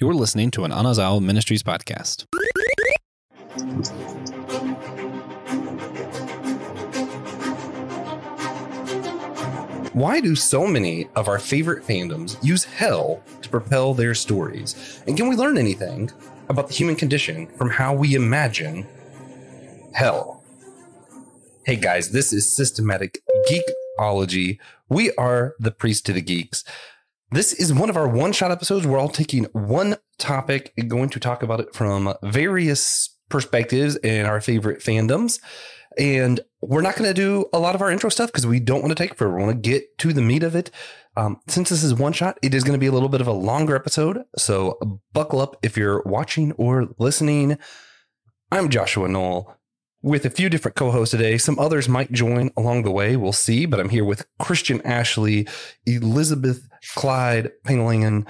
You're listening to an Anazao Ministries podcast. Why do so many of our favorite fandoms use hell to propel their stories? And can we learn anything about the human condition from how we imagine hell? Hey guys, this is Systematic Geekology. We are the priest to the geeks. This is one of our one-shot episodes. We're all taking one topic and going to talk about it from various perspectives and our favorite fandoms. And we're not going to do a lot of our intro stuff because we don't want to take forever. We want to get to the meat of it. Since this is one shot, it is going to be a little bit of a longer episode. So buckle up if you're watching or listening. I'm Joshua Noel with a few different co-hosts today. Some others might join along the way. We'll see. But I'm here with Christian Ashley, Elizabeth, Clyde, Pangalangan,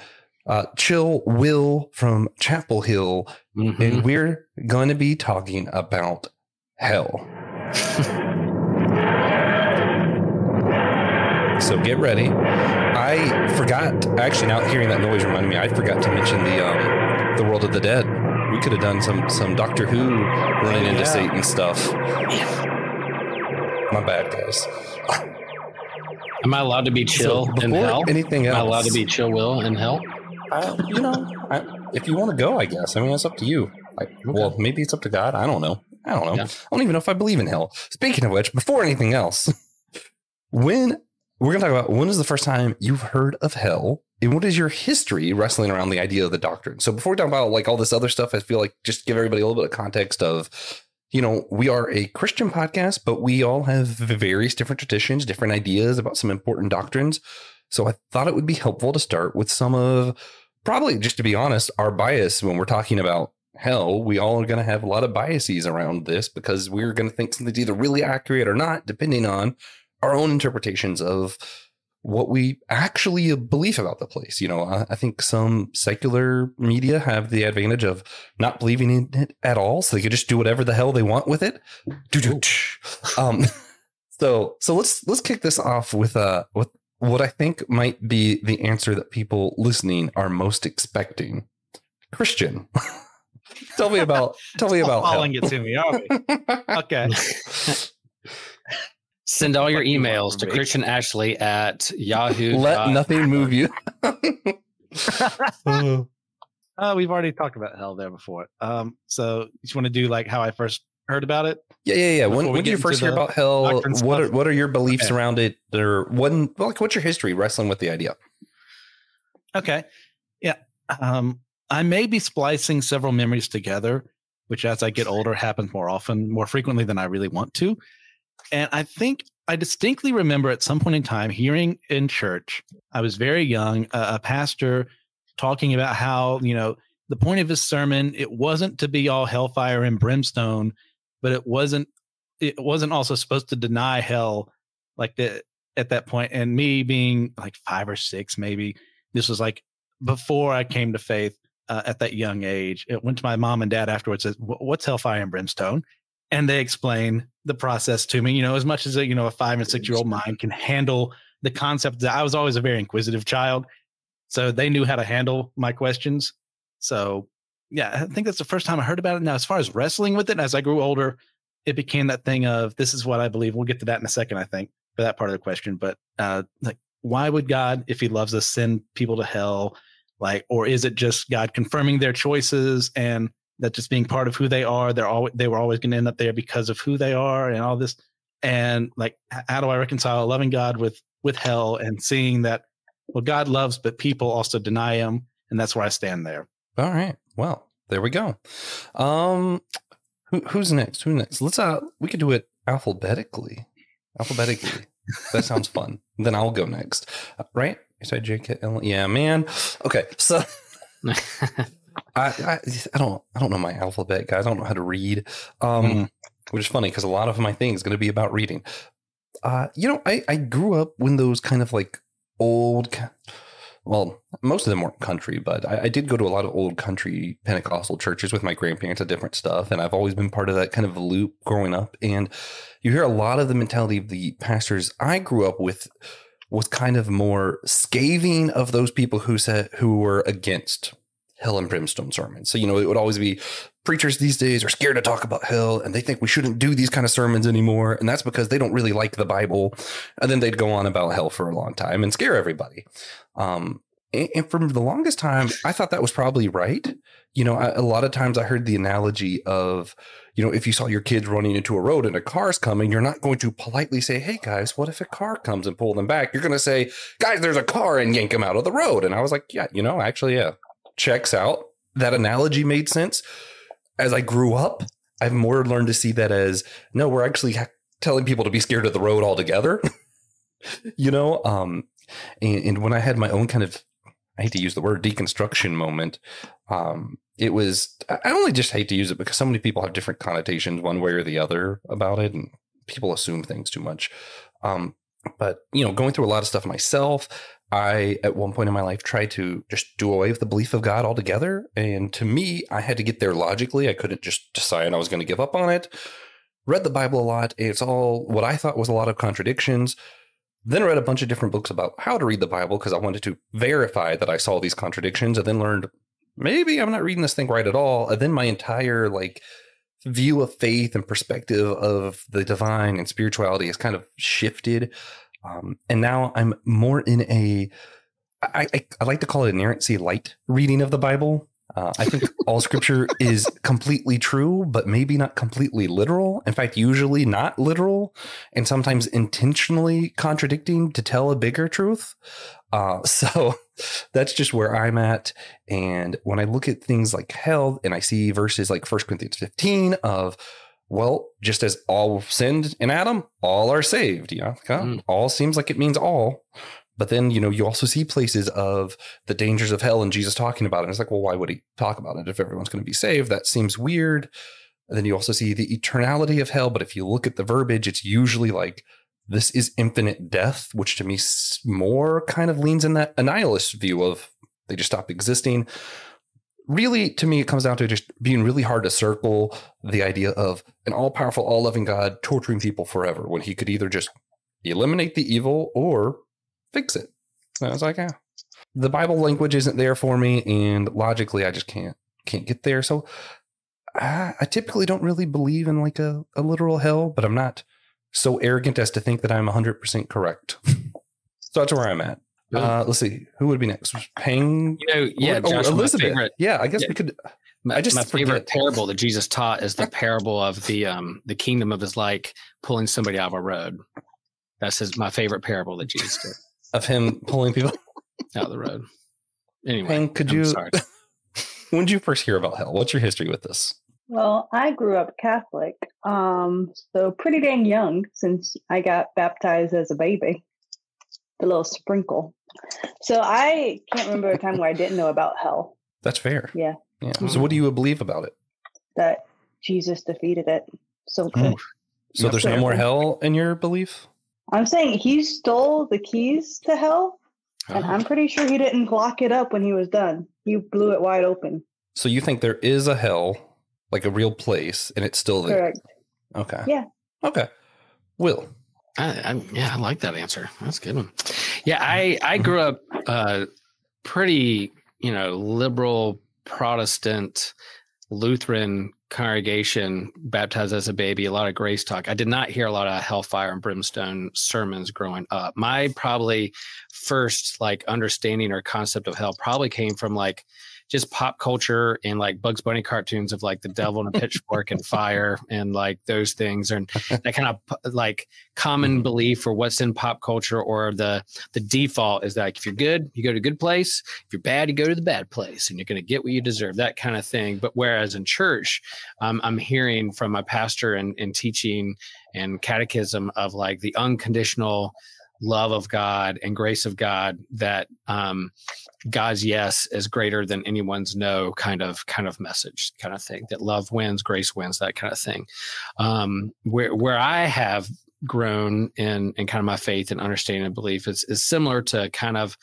Chill Will from Chapel Hill. Mm-hmm. And we're going to be talking about hell. So get ready. I forgot, actually, now hearing that noise reminded me, I forgot to mention the World of the Dead. We could have done some Doctor Who running into Satan stuff. My bad, guys. Am I allowed to be chill in hell? Anything else? Am I allowed to be chill will in hell? If you want to go, I guess. I mean, it's up to you. Well, maybe it's up to God. I don't know. Yeah. I don't even know if I believe in hell. Speaking of which, before anything else, we're going to talk about when is the first time you've heard of hell and what is your history wrestling around the idea of the doctrine. So before we talk about like all this other stuff, I feel like just give everybody a little bit of context of, we are a Christian podcast, but we all have various different traditions, different ideas about some important doctrines. So I thought it would be helpful to start with some of, probably just to be honest, our bias when we're talking about hell. We all are going to have a lot of biases around this because we're going to think something's either really accurate or not, depending on our own interpretations of what we actually believe about the place. I think some secular media have the advantage of not believing in it at all, so they could just do whatever the hell they want with it. So let's kick this off with what I think might be the answer that people listening are most expecting. Christian, tell me about calling it to me, are we? Okay. Send all your emails to Christian Ashley at Yahoo. Let nothing move you. We've already talked about hell there before. So you just want to do like how I first heard about it? Yeah. When did you first hear about hell? What are your beliefs around it? Or what's your history wrestling with the idea? Okay. Yeah. I may be splicing several memories together, which as I get older happens more frequently than I really want to. And I think I distinctly remember at some point in time hearing in church, I was very young, a pastor talking about how, the point of his sermon, it wasn't to be all hellfire and brimstone, but it wasn't also supposed to deny hell at that point. And me being like 5 or 6, maybe this was like before I came to faith at that young age. It went to my mom and dad afterwards, said, what's hellfire and brimstone? And they explain the process to me, as much as a 5 and 6 year old mind can handle the concept. I was always a very inquisitive child, so they knew how to handle my questions. So yeah, I think that's the first time I heard about it. Now, as far as wrestling with it, as I grew older, it became that thing of this is what I believe. We'll get to that in a second, I think, for that part of the question. But why would God, if he loves us, send people to hell? Or is it just God confirming their choices and that just being part of who they are, they were always going to end up there because of who they are and all this. And how do I reconcile loving God with hell and seeing that, well, God loves, but people also deny him. And that's where I stand there. All right. Well, there we go. Who's next? Let's, we could do it alphabetically. That sounds fun. Then I'll go next. Right? You said JKL. Yeah, man. Okay. So I don't know my alphabet, guys. I don't know how to read. Which is funny because a lot of my thing is going to be about reading. I grew up when those kind of like old, well, most of them weren't country, but I did go to a lot of old country Pentecostal churches with my grandparents and different stuff. And I've always been part of that kind of loop growing up. And you hear a lot of the mentality of the pastors I grew up with was kind of more scathing of those people who were against hell and brimstone sermons. So, it would always be preachers these days are scared to talk about hell and they think we shouldn't do these kind of sermons anymore. And that's because they don't really like the Bible. And then they'd go on about hell for a long time and scare everybody. And for the longest time, I thought that was probably right. A lot of times I heard the analogy of, if you saw your kids running into a road and a car's coming, you're not going to politely say, hey, guys, what if a car comes and pull them back? You're going to say, guys, there's a car, and yank them out of the road. And I was like, yeah, actually, yeah, checks out. That analogy made sense. As I grew up, I've more learned to see that as, no, we're actually telling people to be scared of the road altogether. And when I had my own kind of, I hate to use the word deconstruction moment. It was, I only just hate to use it because so many people have different connotations one way or the other about it. And people assume things too much. But, going through a lot of stuff myself, I, at one point in my life, tried to just do away with the belief of God altogether. And to me, I had to get there logically. I couldn't just decide I was going to give up on it. Read the Bible a lot. It's all what I thought was a lot of contradictions. Then read a bunch of different books about how to read the Bible because I wanted to verify that I saw these contradictions, and then learned maybe I'm not reading this thing right at all. And then my entire view of faith and perspective of the divine and spirituality has kind of shifted. And now I'm more in I like to call it inerrancy light reading of the Bible. I think all scripture is completely true, but maybe not completely literal. In fact, usually not literal, and sometimes intentionally contradicting to tell a bigger truth. So that's just where I'm at. And when I look at things like hell and I see verses like 1 Corinthians 15 of, well, just as all sinned in Adam, all are saved. All seems like it means all. But then, you also see places of the dangers of hell and Jesus talking about it. And it's like, well, why would he talk about it if everyone's going to be saved? That seems weird. And then you also see the eternality of hell. But if you look at the verbiage, it's usually like, this is infinite death, which to me more kind of leans in that annihilist view of they just stop existing. Really, to me, it comes down to just being really hard to circle the idea of an all-powerful, all-loving God torturing people forever when he could either just eliminate the evil or fix it. And I was like, yeah, the Bible language isn't there for me, and logically, I just can't get there. So I typically don't really believe in a literal hell, but I'm not so arrogant as to think that I'm 100% correct. So that's where I'm at. Let's see, who would be next? Pang? Josh, Elizabeth. I guess we could. My favorite parable that Jesus taught is the parable of the kingdom of his like pulling somebody out of a road. That's my favorite parable that Jesus did. Of him pulling people out of the road. Anyway, Pang, sorry. When did you first hear about hell? What's your history with this? Well, I grew up Catholic, so pretty dang young since I got baptized as a baby, the little sprinkle. So I can't remember a time where I didn't know about hell. That's fair. Yeah. So what do you believe about it? That Jesus defeated it. So good. So there's no more hell in your belief? I'm saying he stole the keys to hell, and I'm pretty sure he didn't lock it up when he was done. He blew it wide open. So you think there is a hell, like a real place, and it's still there? Correct. Okay. Yeah. Okay. Will. I like that answer. That's a good one. Yeah, I grew up pretty, liberal Protestant Lutheran congregation, baptized as a baby, a lot of grace talk. I did not hear a lot of hellfire and brimstone sermons growing up. My probably first understanding or concept of hell probably came from just pop culture and Bugs Bunny cartoons of the devil and a pitchfork and fire and those things, and that kind of common belief or what's in pop culture, or the default is that if you're good, you go to a good place. If you're bad, you go to the bad place, and you're going to get what you deserve, that kind of thing. But whereas in church, I'm hearing from my pastor and teaching and catechism of the unconditional love of God and grace of God, that God's yes is greater than anyone's no kind of message, kind of thing, that love wins, grace wins, that kind of thing. Where I have grown in kind of my faith and understanding and belief is similar to kind of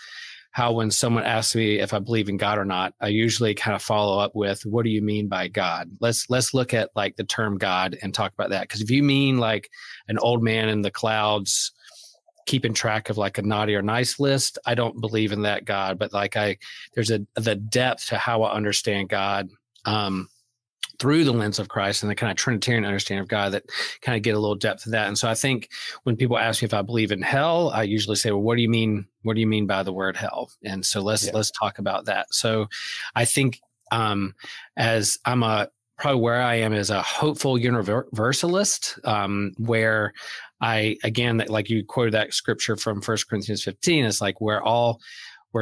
how when someone asks me if I believe in God or not, I usually kind of follow up with, what do you mean by God? Let's look at the term God and talk about that. Because if you mean an old man in the clouds keeping track of like a naughty or nice list. I don't believe in that God, but like there's the depth to how I understand God through the lens of Christ and the kind of Trinitarian understanding of God that kind of get a little depth to that. And so I think when people ask me if I believe in hell, I usually say, well, what do you mean? What do you mean by the word hell? And so let's talk about that. So I think as probably where I am is a hopeful universalist, where again, like you quoted that scripture from 1 Corinthians 15, it's like we're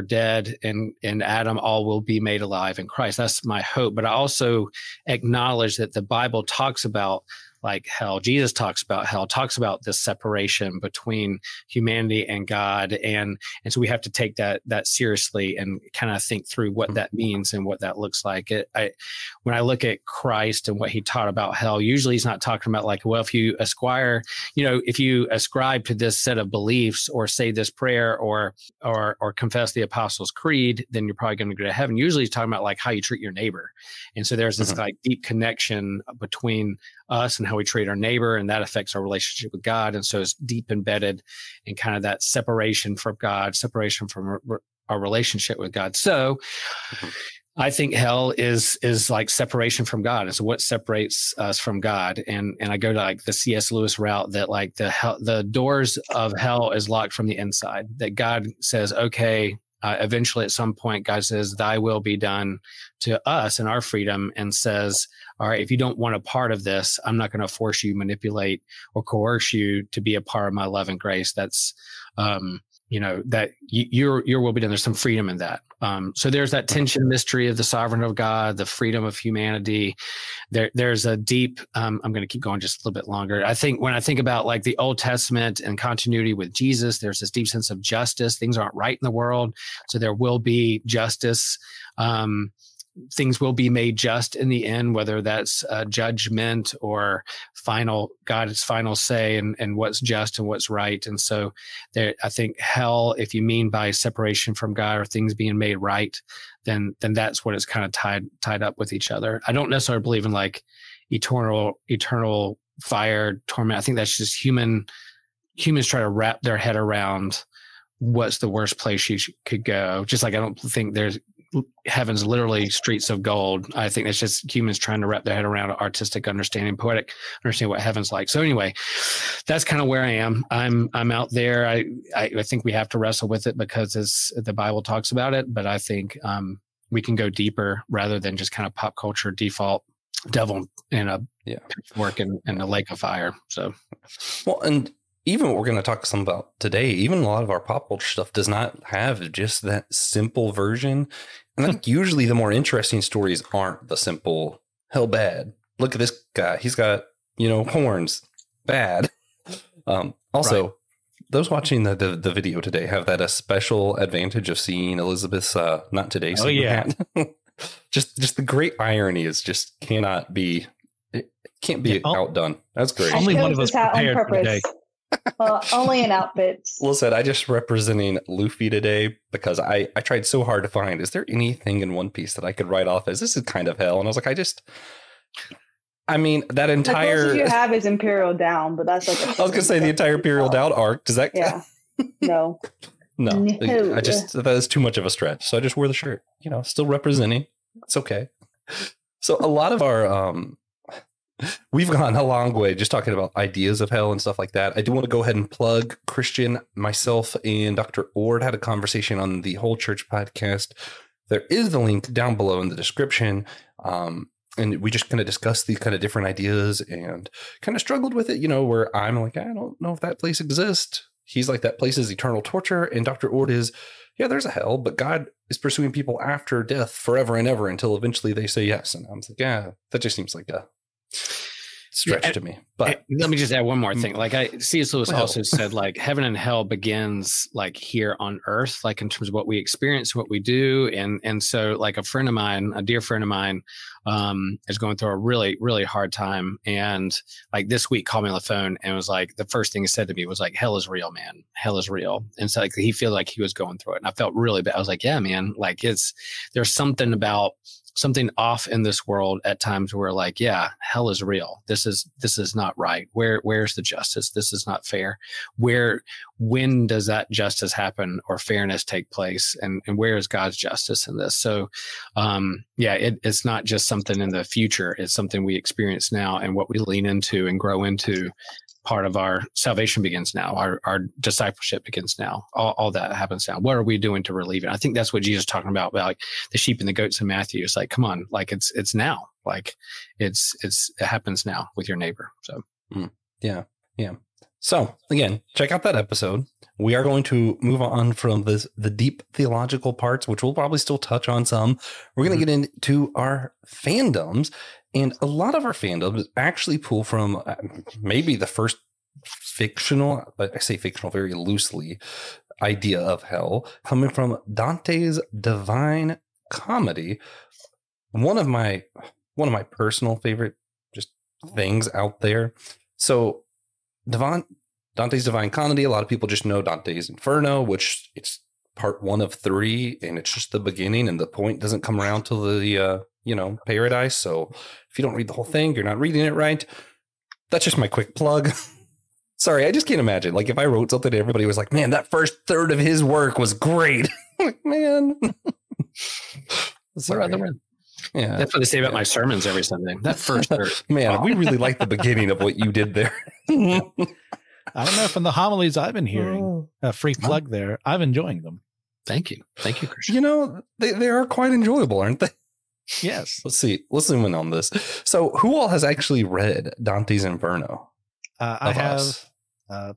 dead and Adam, all will be made alive in Christ. That's my hope. But I also acknowledge that the Bible talks about like hell. Jesus talks about hell, talks about this separation between humanity and God. And so we have to take that seriously and kind of think through what that means and what that looks like. When I look at Christ and what he taught about hell, usually he's not talking about like, well, if you ascribe to this set of beliefs or say this prayer or confess the Apostles' Creed, then you're probably going to go to heaven. Usually he's talking about like how you treat your neighbor. And so there's this like deep connection between us and how we treat our neighbor, and that affects our relationship with God. And so it's deep embedded in kind of that separation from God, separation from our relationship with God. So I think hell is like separation from God. And so what separates us from God? And I go to like the C.S. Lewis route that like the doors of hell is locked from the inside, that God says, okay, eventually at some point, God says, thy will be done to us and our freedom, and says, all right, if you don't want a part of this, I'm not going to force you, manipulate, or coerce you to be a part of my love and grace. That's, that your will be done. There's some freedom in that. So there's that tension, mystery of the sovereignty of God, the freedom of humanity. There's a deep, I'm going to keep going just a little bit longer. I think when I think about like the Old Testament and continuity with Jesus, there's this deep sense of justice. Things aren't right in the world, so there will be justice. Things will be made just in the end, whether that's judgment or God's final say and what's just and what's right. And so I think hell, if you mean by separation from God or things being made right, then that's what it's kind of tied up with each other. I don't necessarily believe in like eternal fire torment. I think that's just humans try to wrap their head around what's the worst place you could go. Just like I don't think there's heaven's literally streets of gold. I think it's just humans trying to wrap their head around artistic understanding, poetic understanding what heaven's like. So anyway, that's kind of where I am. I'm out there. I think we have to wrestle with it because as the Bible talks about it, but I think we can go deeper rather than just kind of pop culture default devil in a pitchfork and a lake of fire. So, well, and even what we're going to talk some about today, even a lot of our pop culture stuff does not have just that simple version. And I think usually the more interesting stories aren't the simple, hell bad. Look at this guy. He's got, horns. Bad. Also, those watching the video today have that a special advantage of seeing Elizabeth's not today. Oh, yeah. just the great irony is just can't be outdone. That's great. Only one of us prepared for today. Well, only in outfits. Listen, I just representing Luffy today because I tried so hard to find, is there anything in One Piece that I could write off as this is kind of hell? And I was like, that entire... The closest you have is Imperial Down, but that's like... I was going to say the entire Imperial Down arc. Does that... Yeah. No. No. That is too much of a stretch. So I just wore the shirt, still representing. It's okay. So a lot of our... We've gone a long way just talking about ideas of hell and stuff like that. I do want to go ahead and plug Christian, myself, and Dr. Oord had a conversation on the Whole Church podcast. There is the link down below in the description. And we just kind of discussed these kind of different ideas and kind of struggled with it, where I'm like, I don't know if that place exists. He's like, that place is eternal torture. And Dr. Oord is, yeah, there's a hell, but God is pursuing people after death forever and ever until eventually they say yes. And I'm like, yeah, that just seems like a stretch to me. But let me just add one more thing. Like C.S. Lewis also said, like heaven and hell begins like here on earth, like in terms of what we experience, what we do. And so like a dear friend of mine is going through a really, really hard time. And like this week called me on the phone and was like, the first thing he said to me was like, hell is real, man. Hell is real. And so like he feels like he was going through it. And I felt really bad. I was like, yeah, man, like there's something off in this world at times where like, yeah, hell is real. This is not right. Where's the justice? This is not fair. Where when does that justice happen or fairness take place, and where is God's justice in this? So, it's not just something in the future. It's something we experience now, and what we lean into and grow into. Part of our salvation begins now. Our discipleship begins now. All that happens now. What are we doing to relieve it? I think that's what Jesus is talking about like the sheep and the goats in Matthew. It's like, come on, like it's now. Like it happens now with your neighbor. So yeah. So again, check out that episode. We are going to move on from the deep theological parts, which we'll probably still touch on some. We're going to get into our fandoms. And a lot of our fandoms actually pull from maybe the first fictional, but I say fictional very loosely, idea of hell, coming from Dante's Divine Comedy. One of my personal favorite just things out there. So Dante's Divine Comedy, a lot of people just know Dante's Inferno, which it's part 1 of 3, and it's just the beginning, and the point doesn't come around till the paradise. So if you don't read the whole thing, you're not reading it right. That's just my quick plug. Sorry, I just can't imagine. Like if I wrote something and everybody was like, man, that first third of his work was great. Like, man. Sorry. Yeah. That's what they say about my sermons every Sunday. That first third. Man, we really like the beginning of what you did there. I don't know, from the homilies I've been hearing, a free plug there, I'm enjoying them. Thank you, Christian. They are quite enjoyable, aren't they? Yes. Let's see. Let's zoom in on this. So who all has actually read Dante's Inferno? I have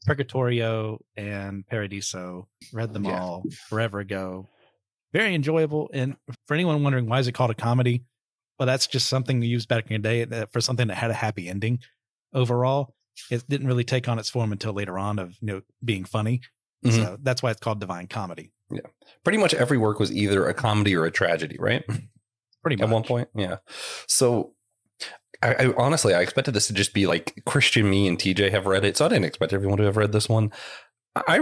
Purgatorio and Paradiso. Read them all forever ago. Very enjoyable. And for anyone wondering why is it called a comedy, well, that's just something we used back in the day for something that had a happy ending. Overall, it didn't really take on its form until later on of being funny. Mm-hmm. So that's why it's called Divine Comedy. Yeah, pretty much every work was either a comedy or a tragedy, right? Pretty much. At one point, yeah. So I honestly, I expected this to just be like Christian, me, and TJ have read it. So I didn't expect everyone to have read this one. I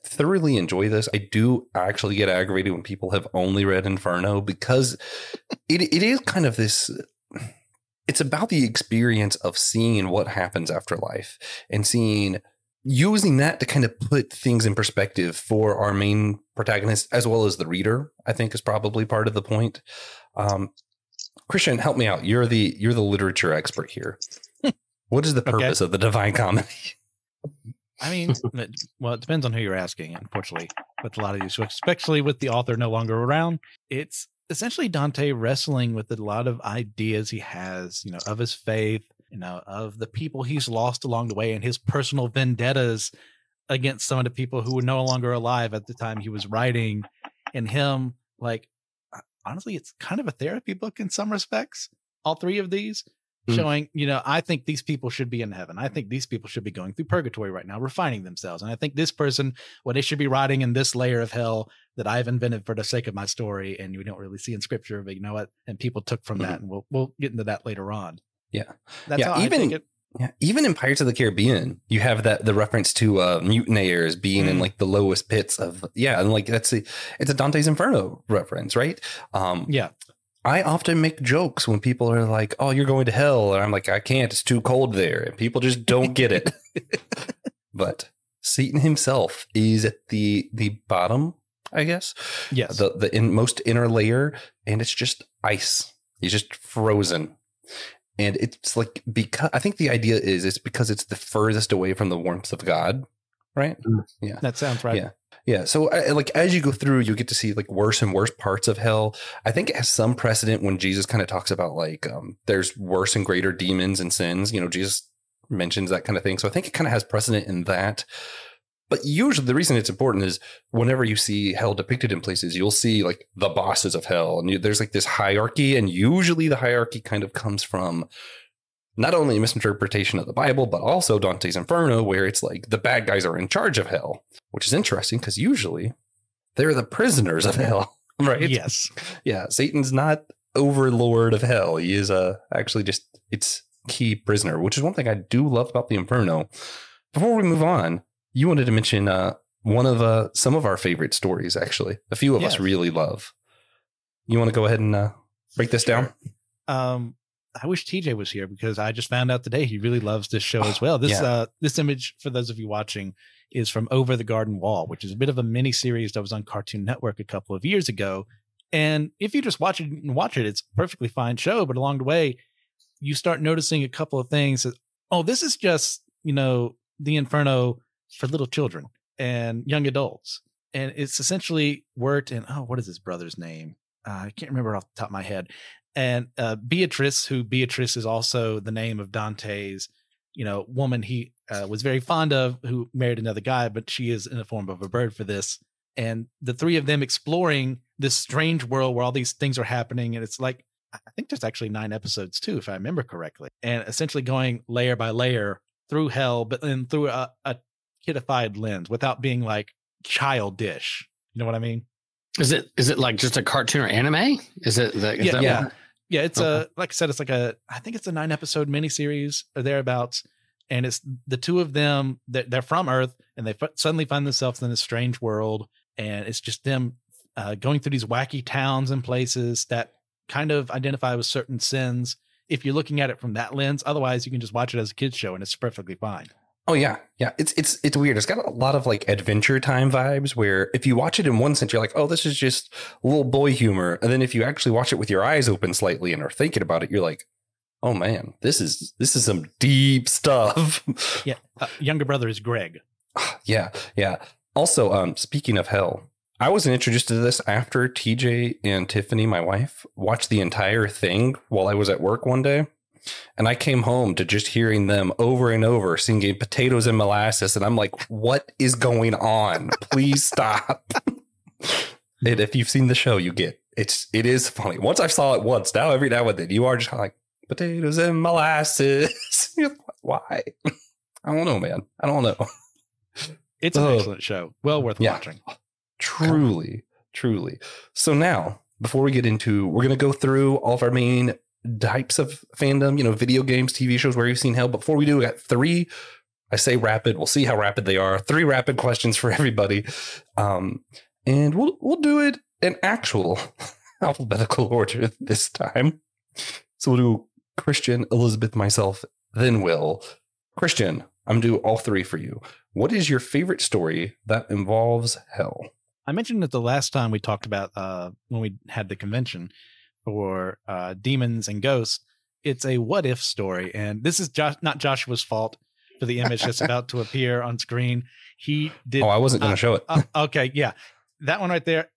thoroughly enjoy this. I do actually get aggravated when people have only read Inferno because it is kind of this, it's about the experience of seeing what happens after life and using that to kind of put things in perspective for our main protagonist as well as the reader, I think is probably part of the point. Christian, help me out. You're the literature expert here. What is the purpose of the Divine Comedy? I mean, well, it depends on who you're asking, unfortunately, with a lot of these, especially with the author no longer around. It's essentially Dante wrestling with a lot of ideas he has, of his faith, of the people he's lost along the way and his personal vendettas against some of the people who were no longer alive at the time he was writing. And him, like, honestly, it's kind of a therapy book in some respects. All 3 of these showing, I think these people should be in heaven. I think these people should be going through purgatory right now, refining themselves. And I think this person, they should be rotting in this layer of hell that I've invented for the sake of my story. And you don't really see in scripture, but you know what? And people took from that. And we'll get into that later on. Yeah. That's how I take it. Yeah, even in Pirates of the Caribbean, you have the reference to mutineers being in like the lowest pits of and like it's a Dante's Inferno reference, right? I often make jokes when people are like, "Oh, you're going to hell," and I'm like, "I can't; it's too cold there," and people just don't get it. But Satan himself is at the bottom, I guess. Yes, the most inner layer, and it's just ice. He's just frozen. And it's like, because I think the idea is it's because it's the furthest away from the warmth of God, right? Yeah, that sounds right. Yeah. So like as you go through, you get to see like worse and worse parts of hell. I think it has some precedent when Jesus kind of talks about like there's worse and greater demons and sins. Jesus mentions that kind of thing. So I think it kind of has precedent in that. But usually the reason it's important is whenever you see hell depicted in places, you'll see like the bosses of hell. And there's like this hierarchy. And usually the hierarchy kind of comes from not only a misinterpretation of the Bible, but also Dante's Inferno, where it's like the bad guys are in charge of hell, which is interesting because usually they're the prisoners of hell, right? Yes. Yeah. Satan's not overlord of hell. He is actually just its key prisoner, which is one thing I do love about the Inferno. Before we move on, you wanted to mention one of some of our favorite stories, actually. A few of us really love. You want to go ahead and break this down? I wish TJ was here because I just found out today he really loves this show as well. This image, for those of you watching, is from Over the Garden Wall, which is a bit of a mini series that was on Cartoon Network a couple of years ago. And if you just watch it, it's a perfectly fine show. But along the way, you start noticing a couple of things that, oh, this is just, the Inferno for little children and young adults. And it's essentially worked in, what is his brother's name? I can't remember off the top of my head. And Beatrice is also the name of Dante's, woman he was very fond of, who married another guy, but she is in the form of a bird for this. And the three of them exploring this strange world where all these things are happening. And it's like, I think there's actually 9 episodes too, if I remember correctly. And essentially going layer by layer through hell, but then through a kidified lens without being like childish. You know what I mean? Is it like just a cartoon or anime? Is it? Yeah. It's like I said, it's like I think it's a 9-episode miniseries or thereabouts. And it's the two of them that they're from Earth and they suddenly find themselves in this strange world. And it's just them going through these wacky towns and places that kind of identify with certain sins. If you're looking at it from that lens, otherwise you can just watch it as a kid's show and it's perfectly fine. Oh yeah. It's weird. It's got a lot of like Adventure Time vibes where if you watch it in one sense, you're like, oh, this is just little boy humor. And then if you actually watch it with your eyes open slightly and are thinking about it, you're like, oh man, this is some deep stuff. Yeah. Younger brother is Greg. Yeah. Also, speaking of hell, I wasn't introduced to this after TJ and Tiffany, my wife, watched the entire thing while I was at work one day. And I came home to just hearing them over and over singing Potatoes and Molasses. And I'm like, what is going on? Please stop. And if you've seen the show, you get it is funny. Once I saw it once, now every now and then you are just kind of like potatoes and molasses. Why? I don't know, man. I don't know. It's an excellent show. Well worth watching. Truly. So now, before we get into, we're going to go through all of our main types of fandom, video games, TV shows, where you've seen hell. Before we do, we got 3, I say rapid, we'll see how rapid they are. 3 rapid questions for everybody. And we'll do it in actual alphabetical order this time. So we'll do Christian, Elizabeth, myself, then Will. Christian, I'm going to do all 3 for you. What is your favorite story that involves hell? I mentioned it the last time we talked about when we had the convention for demons and ghosts. It's a what if story. And this is not Joshua's fault for the image that's about to appear on screen. He did. Oh, I wasn't going to show it. Okay. Yeah. That one right there.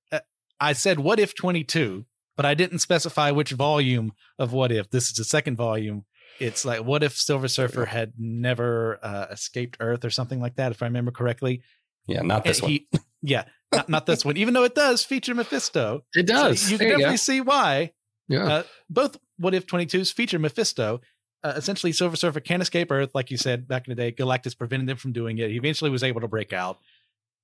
I said what if 22, but I didn't specify which volume of what if. This is the second volume. It's like, what if Silver Surfer had never escaped Earth or something like that, if I remember correctly. Yeah, not this one. Not this one, even though it does feature Mephisto. It does. So you can definitely see why. Yeah. Both What If 22s feature Mephisto. Essentially, Silver Surfer can't escape Earth, like you said back in the day. Galactus prevented him from doing it. He eventually was able to break out.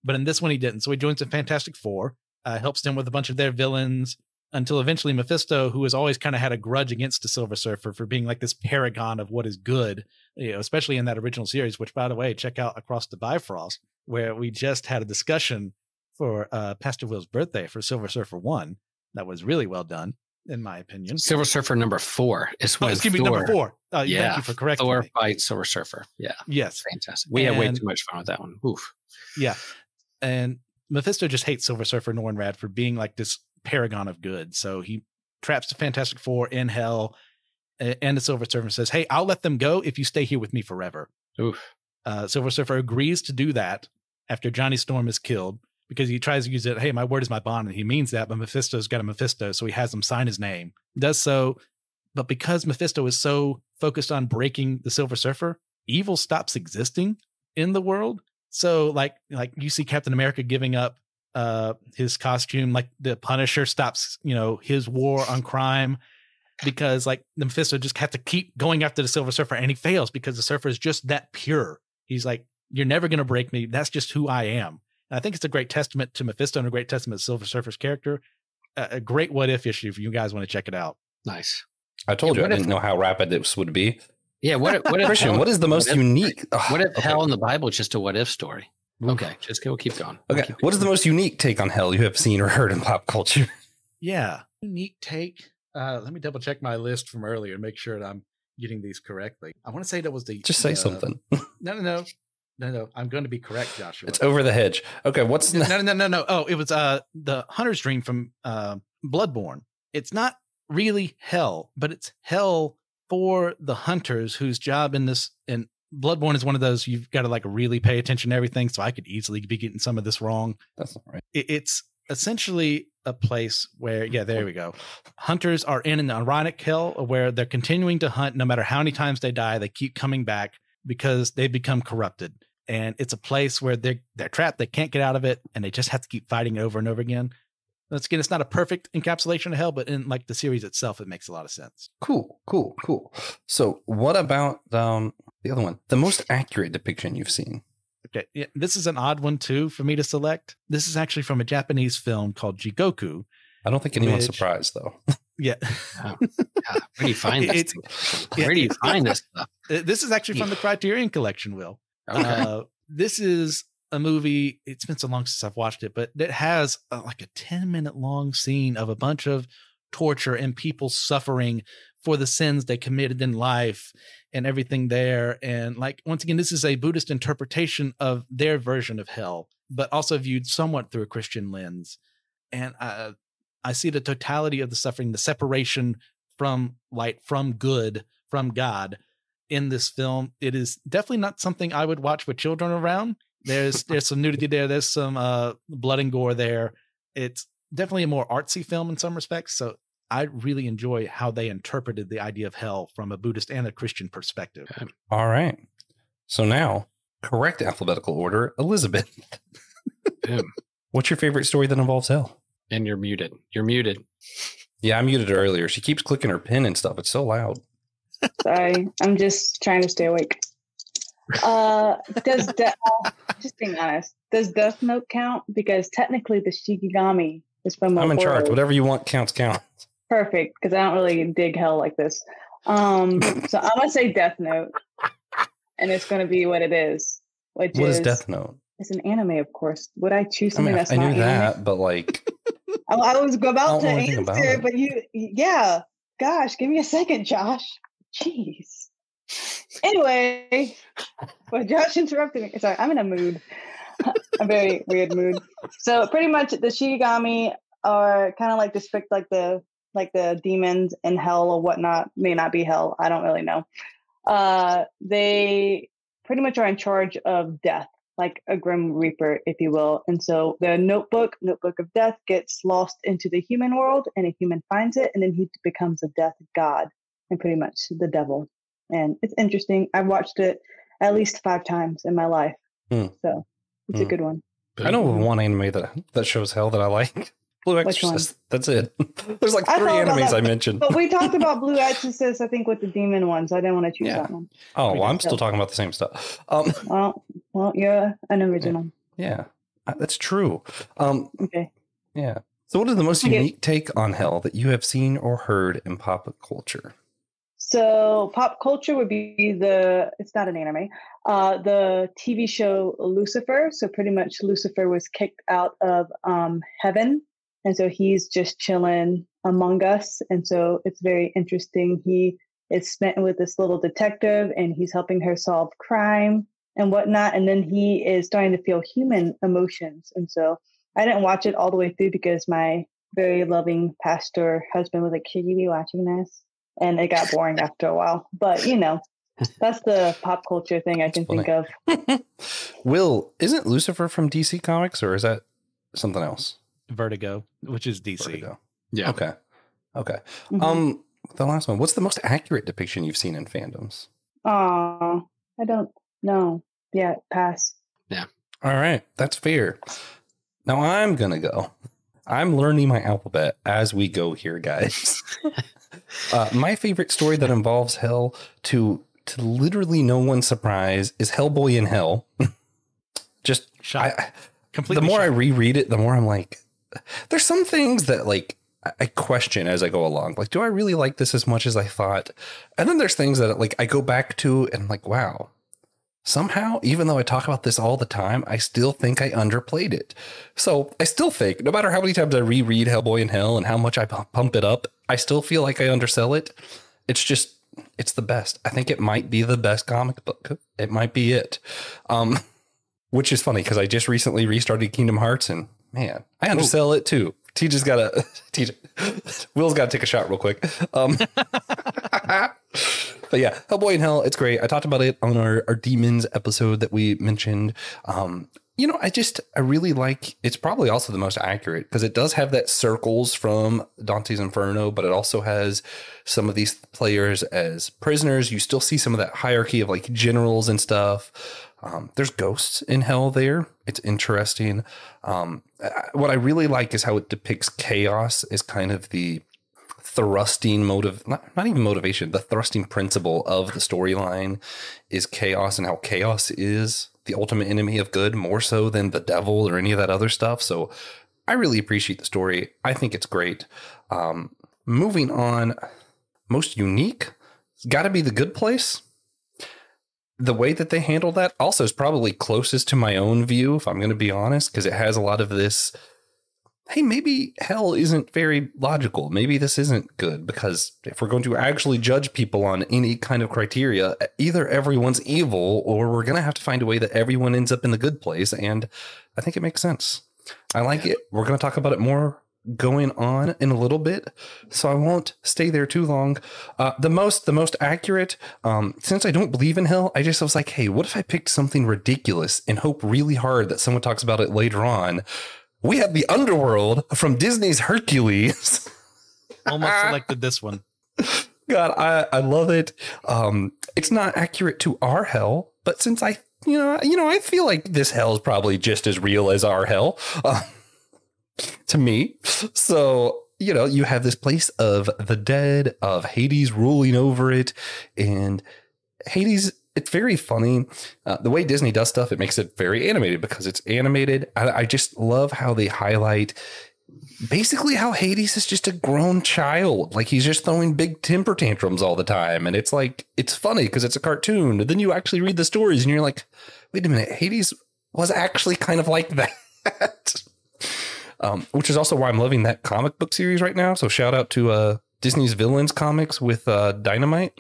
But in this one, he didn't. So he joins the Fantastic Four, helps them with a bunch of their villains, until eventually Mephisto, who has always kind of had a grudge against the Silver Surfer for being like this paragon of what is good, especially in that original series, which, by the way, check out Across the Bifrost, where we just had a discussion for Pastor Will's birthday for Silver Surfer 1. That was really well done, in my opinion. Silver Surfer number 4 is when excuse me, number 4. Thank you for correcting Thor me. fights Silver Surfer. Yeah. Yes. Fantastic. We had way too much fun with that one. Oof. Yeah. And Mephisto just hates Silver Surfer and Nornrad for being like this paragon of good. So he traps the Fantastic Four in hell, and the Silver Surfer says, hey, I'll let them go if you stay here with me forever. Oof. Silver Surfer agrees to do that after Johnny Storm is killed, because he tries to use it. Hey, my word is my bond. And he means that, but Mephisto's got a Mephisto. So he has him sign his name, does so. But because Mephisto is so focused on breaking the Silver Surfer, evil stops existing in the world. So like you see Captain America giving up his costume, like the Punisher stops, his war on crime, because like the Mephisto just had to keep going after the Silver Surfer, and he fails because the Surfer is just that pure. He's like, you're never going to break me. That's just who I am. And I think it's a great testament to Mephisto and a great testament to Silver Surfer's character. A great what if issue if you guys want to check it out. Nice. I told you I didn't know how rapid this would be. Yeah. What if Christian, hell, what is the most unique? What if hell in the Bible is just a what if story? Okay, we'll keep going. Okay, what is the most unique take on hell you have seen or heard in pop culture? Yeah, unique take. Let me double check my list from earlier and make sure that I'm getting these correctly. I want to say that was the. Just say something. No. No. I'm going to be correct, Joshua. It's over the hedge. Okay, what's no. Oh, it was the Hunter's Dream from Bloodborne. It's not really hell, but it's hell for the hunters whose job in this. And Bloodborne is one of those you've got to like really pay attention to everything. So I could easily be getting some of this wrong. That's not right. It's essentially a place where, there we go. Hunters are in an ironic hell where they're continuing to hunt no matter how many times they die. They keep coming back because they've become corrupted. And it's a place where they're trapped. They can't get out of it. And they just have to keep fighting over and over again. Once again, it's not a perfect encapsulation of hell, but in like the series itself, it makes a lot of sense. Cool. So what about the other one? The most accurate depiction you've seen? Okay, yeah, this is an odd one too for me to select. This is actually from a Japanese film called Jigoku. I don't think anyone's surprised though. Yeah. Where do you find this? Where do you find this stuff? This is actually from the Criterion Collection, Will. Okay. This is a movie. It's been so long since I've watched it, but it has like a 10-minute long scene of a bunch of torture and people suffering for the sins they committed in life and everything there. And like, once again, this is a Buddhist interpretation of their version of hell, but also viewed somewhat through a Christian lens. And I see the totality of the suffering, the separation from light, from good, from God in this film. It is definitely not something I would watch with children around. There's some nudity there. There's some blood and gore there. It's definitely a more artsy film in some respects. So I really enjoy how they interpreted the idea of hell from a Buddhist and a Christian perspective. All right. So now, correct alphabetical order, Elizabeth. What's your favorite story that involves hell? And you're muted. You're muted. Yeah, I muted her earlier. She keeps clicking her pen and stuff. It's so loud. Sorry, I'm just trying to stay awake. Just being honest, does Death Note count? Because technically the Shikigami is from I'm in horror. charge. Whatever you want counts. Perfect, because I don't really dig hell like this. So I'm gonna say Death Note, and it's gonna be what it is. What is Death Note? It's an anime, of course. Would I choose something that's I not knew that, anime? but like, I was about to answer, but gosh, give me a second, Josh. Jeez. Anyway, well, Josh interrupted me. Sorry, I'm in a mood. A very weird mood. So pretty much the Shikigami are kind of like depict like the demons in hell or whatnot. May not be hell. I don't really know. They pretty much are in charge of death, like a grim reaper, if you will. And so the notebook of death, gets lost into the human world, and a human finds it, and then he becomes a death god and pretty much the devil. And it's interesting. I've watched it at least 5 times in my life. So it's a good one. I know one anime that shows hell that I like. Blue Exorcist. That's it. There's like 3 animes I mentioned. But we talked about Blue Exorcist, I think, with the demon one, so I didn't want to choose that one. Oh, well, I'm still talking about the same stuff. Well, you're an original. Yeah, that's true. Okay. Yeah. So what is the most unique take on hell that you have seen or heard in pop culture? So pop culture would be it's not an anime, the TV show Lucifer. So pretty much Lucifer was kicked out of heaven. And so he's just chilling among us. And so it's very interesting. He is spent with this little detective, and he's helping her solve crime and whatnot. And then he is starting to feel human emotions. And so I didn't watch it all the way through because my very loving pastor husband was like, should you be watching this? And it got boring after a while. But, that's the pop culture thing I can think of. Will, isn't Lucifer from DC Comics, or is that something else? Vertigo, which is DC. Vertigo. Yeah. Okay. Mm-hmm. The last one. What's the most accurate depiction you've seen in fandoms? I don't know. Yeah, pass. Yeah. All right. That's fair. Now I'm going to go. I'm learning my alphabet as we go here, guys. My favorite story that involves hell, to literally no one's surprise, is Hellboy in Hell. Just completely. The more I reread it, the more I'm like, there's some things that like I question as I go along. Like, do I really like this as much as I thought? And then there's things that like I go back to and I'm like, wow. Somehow, even though I talk about this all the time, I still think I underplayed it. So I still think, no matter how many times I reread Hellboy in Hell and how much I pump it up, I still feel like I undersell it. It's just, It's the best. I think it might be the best comic book. It might be it. Which is funny because I just recently restarted Kingdom Hearts and man, I undersell it too. Will's got to take a shot real quick. But yeah, Hellboy in Hell, it's great. I talked about it on our Demons episode that we mentioned. I really like, it's probably also the most accurate because it does have that circles from Dante's Inferno, but it also has some of these players as prisoners. You still see some of that hierarchy of like generals and stuff. There's ghosts in Hell there. It's interesting. What I really like is how it depicts chaos as kind of the thrusting not even motivation, the thrusting principle of the storyline is chaos, and how chaos is the ultimate enemy of good, more so than the devil or any of that other stuff. So I really appreciate the story. I think it's great. Moving on, most unique, it's got to be The Good Place. The way that they handle that also is probably closest to my own view, if I'm going to be honest, because it has a lot of this, hey, maybe hell isn't very logical. Maybe this isn't good, because if we're going to actually judge people on any kind of criteria, either everyone's evil or we're going to have to find a way that everyone ends up in the good place. And I think it makes sense. I like it. We're going to talk about it more going on in a little bit, so I won't stay there too long. The most accurate, since I don't believe in hell, I was like, hey, what if I picked something ridiculous and hope really hard that someone talks about it later on? We have the underworld from Disney's Hercules. Almost selected this one. God, I love it. It's not accurate to our hell, but since I feel like this hell is probably just as real as our hell. To me. So, you have this place of the dead, of Hades ruling over it. And Hades, it's very funny. The way Disney does stuff, it makes it very animated because it's animated. I just love how they highlight basically how Hades is just a grown child. Like he's just throwing big temper tantrums all the time. And it's like, it's funny because it's a cartoon. And then you actually read the stories and you're like, wait a minute, Hades was actually kind of like that. Which is also why I'm loving that comic book series right now. So shout out to Disney's Villains comics with Dynamite.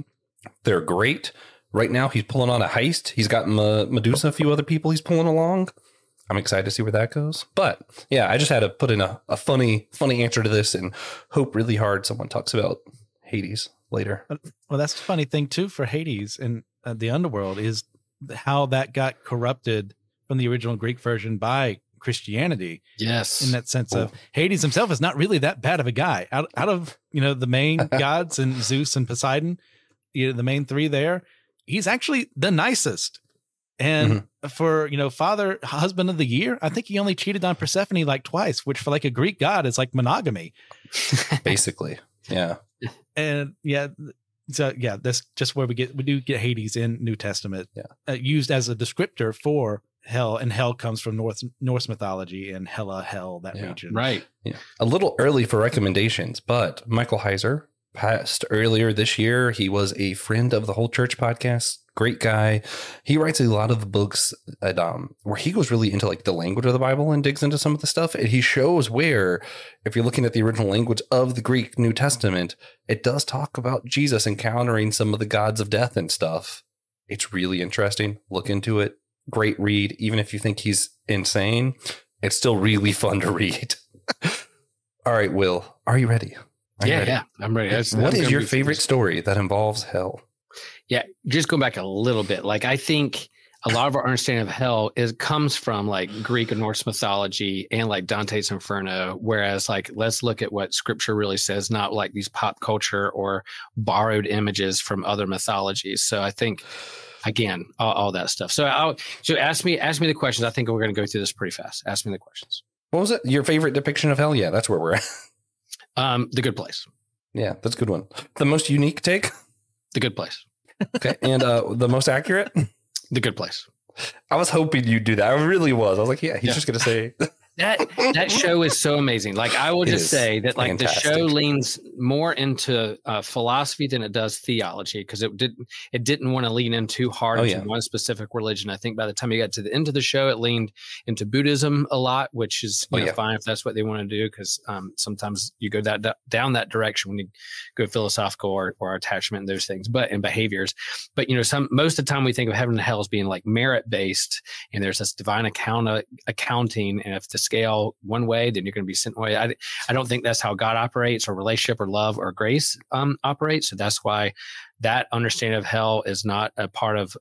They're great. Right now, he's pulling on a heist. He's got Medusa, a few other people he's pulling along. I'm excited to see where that goes. But yeah, I just had to put in a funny answer to this and hope really hard someone talks about Hades later. Well, that's the funny thing, too, for Hades and the underworld is how that got corrupted from the original Greek version by Christianity. Yes. In that sense of Hades himself is not really that bad of a guy. Out of, the main gods and Zeus and Poseidon, the main three there, he's actually the nicest. And for, father, husband of the year, I think he only cheated on Persephone like twice, which for like a Greek god is like monogamy. Basically. Yeah. And yeah. So yeah, that's just where we do get Hades in New Testament, used as a descriptor for hell, and hell comes from Norse mythology and hell, that region. Right. Yeah. A little early for recommendations, but Michael Heiser passed earlier this year. He was a friend of the Whole Church podcast. Great guy. He writes a lot of the books at, where he goes really into like the language of the Bible and digs into some of the stuff. And he shows where, if you're looking at the original language of the Greek New Testament, it does talk about Jesus encountering some of the gods of death and stuff. It's really interesting. Look into it. Great read. Even if you think he's insane, it's still really fun to read. All right, Will, are you ready? Yeah, I'm ready. What is your favorite story that involves hell? Yeah, just go back a little bit. Like I think a lot of our understanding of hell comes from like Greek and Norse mythology and like Dante's Inferno. Whereas like, let's look at what scripture really says, not like these pop culture or borrowed images from other mythologies. So I think, again, all that stuff. So ask me the questions. I think we're going to go through this pretty fast. Ask me the questions. What was it? Your favorite depiction of hell? Yeah, that's where we're at. The Good Place. Yeah, that's a good one. The most unique take? The Good Place. Okay. And the most accurate? The Good Place. I was hoping you'd do that. I really was. I was like, yeah, he's just going to say. That show is so amazing. Like I will just say that like fantastic. the show leans more into philosophy than it does theology because it didn't want to lean in too hard into one specific religion. I think by the time you got to the end of the show, it leaned into Buddhism a lot, which is fine if that's what they want to do because sometimes you go down that direction when you go philosophical or attachment and those things, but in behaviors. But most of the time we think of heaven and hell as being like merit based, and there's this divine accounting, and if the scale one way, then you're going to be sent away. I don't think that's how God operates or relationship or love or grace operates. So that's why that understanding of hell is not a part of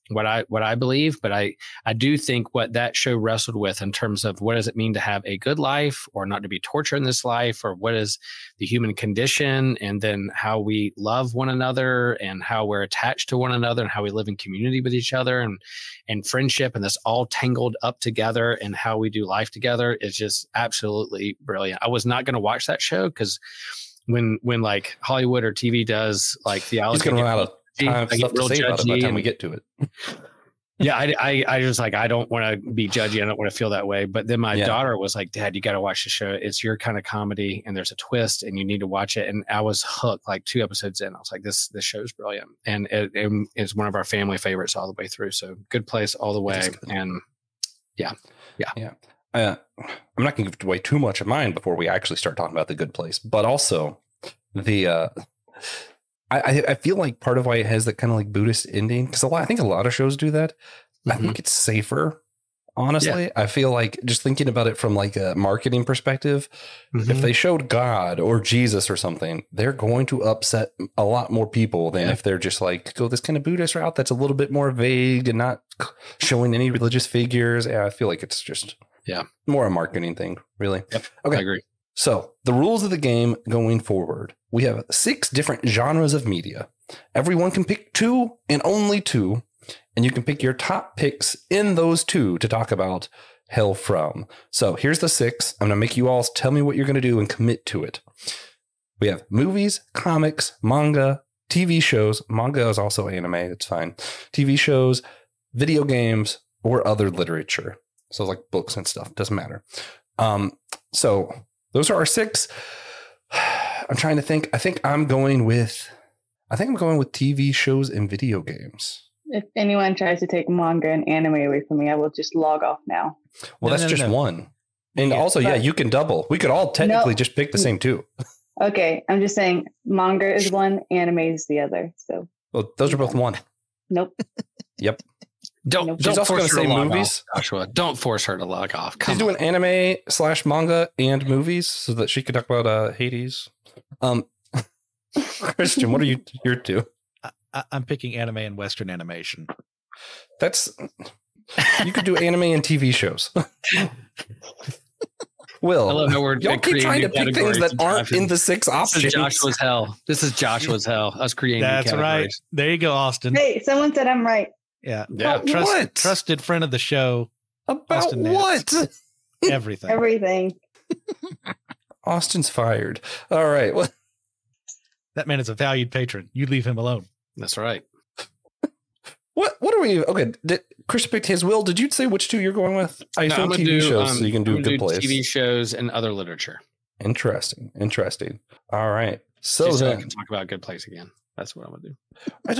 what I believe. But I do think what that show wrestled with in terms of what does it mean to have a good life or not to be tortured in this life, or what is the human condition, and then how we love one another and how we're attached to one another and how we live in community with each other and friendship, and this all tangled up together and how we do life together is just absolutely brilliant. I was not going to watch that show because when like Hollywood or TV does like theology, he's going to run out of time stuff to say about it by the time we get to it. Yeah, I was like, I don't want to be judgy. I don't want to feel that way. But then my daughter was like, Dad, you got to watch the show. It's your kind of comedy, and there's a twist, and you need to watch it. And I was hooked. Like 2 episodes in, I was like, this show's brilliant, and it's one of our family favorites all the way through. So Good Place all the way, and yeah. I'm not going to give away too much of mine before we actually start talking about The Good Place, but also the I feel like part of why it has that kind of like Buddhist ending, because I think a lot of shows do that. I think it's safer, honestly. Yeah. I feel like just thinking about it from like a marketing perspective, if they showed God or Jesus or something, they're going to upset a lot more people than if they're just like go this kind of Buddhist route that's a little bit more vague and not showing any religious figures. Yeah, I feel like it's just more a marketing thing, really. Yep. Okay, I agree. So the rules of the game going forward, we have 6 different genres of media. Everyone can pick 2 and only 2, and you can pick your top picks in those 2 to talk about hell from. So here's the 6. I'm going to make you all tell me what you're going to do and commit to it. We have movies, comics, manga, TV shows. Manga is also anime. It's fine. TV shows, video games, or other literature. So like books and stuff. Doesn't matter. So those are our 6. I'm trying to think. I think I'm going with TV shows and video games. If anyone tries to take manga and anime away from me, I will just log off now. Well, that's just one. And also, you can double. We could all technically just pick the same 2. Okay. I'm just saying manga is one, anime is the other. So. Well, those are both one. Nope. Yep. Don't She's also going to say movies. Off, Joshua, don't force her to log off. She's doing anime/manga and movies so that she could talk about Hades. Christian, what are your 2? I'm picking anime and Western animation. You could do anime and TV shows. Will, y'all keep trying to pick things that aren't in the 6 options. This is Joshua's hell. Us creating. That's right. There you go, Austin. Hey, someone said I'm right. Yeah. What? Trusted friend of the show. About Austin what? Everything. Everything. Austin's fired. All right. Well, that man is a valued patron. You leave him alone. That's right. What are we? Okay. Chris picked his. Will, did you say which 2 you're going with? I assume TV shows, so you can do Good Place. TV shows and other literature. Interesting. All right. So then I can talk about Good Place again. That's what I'm gonna do. I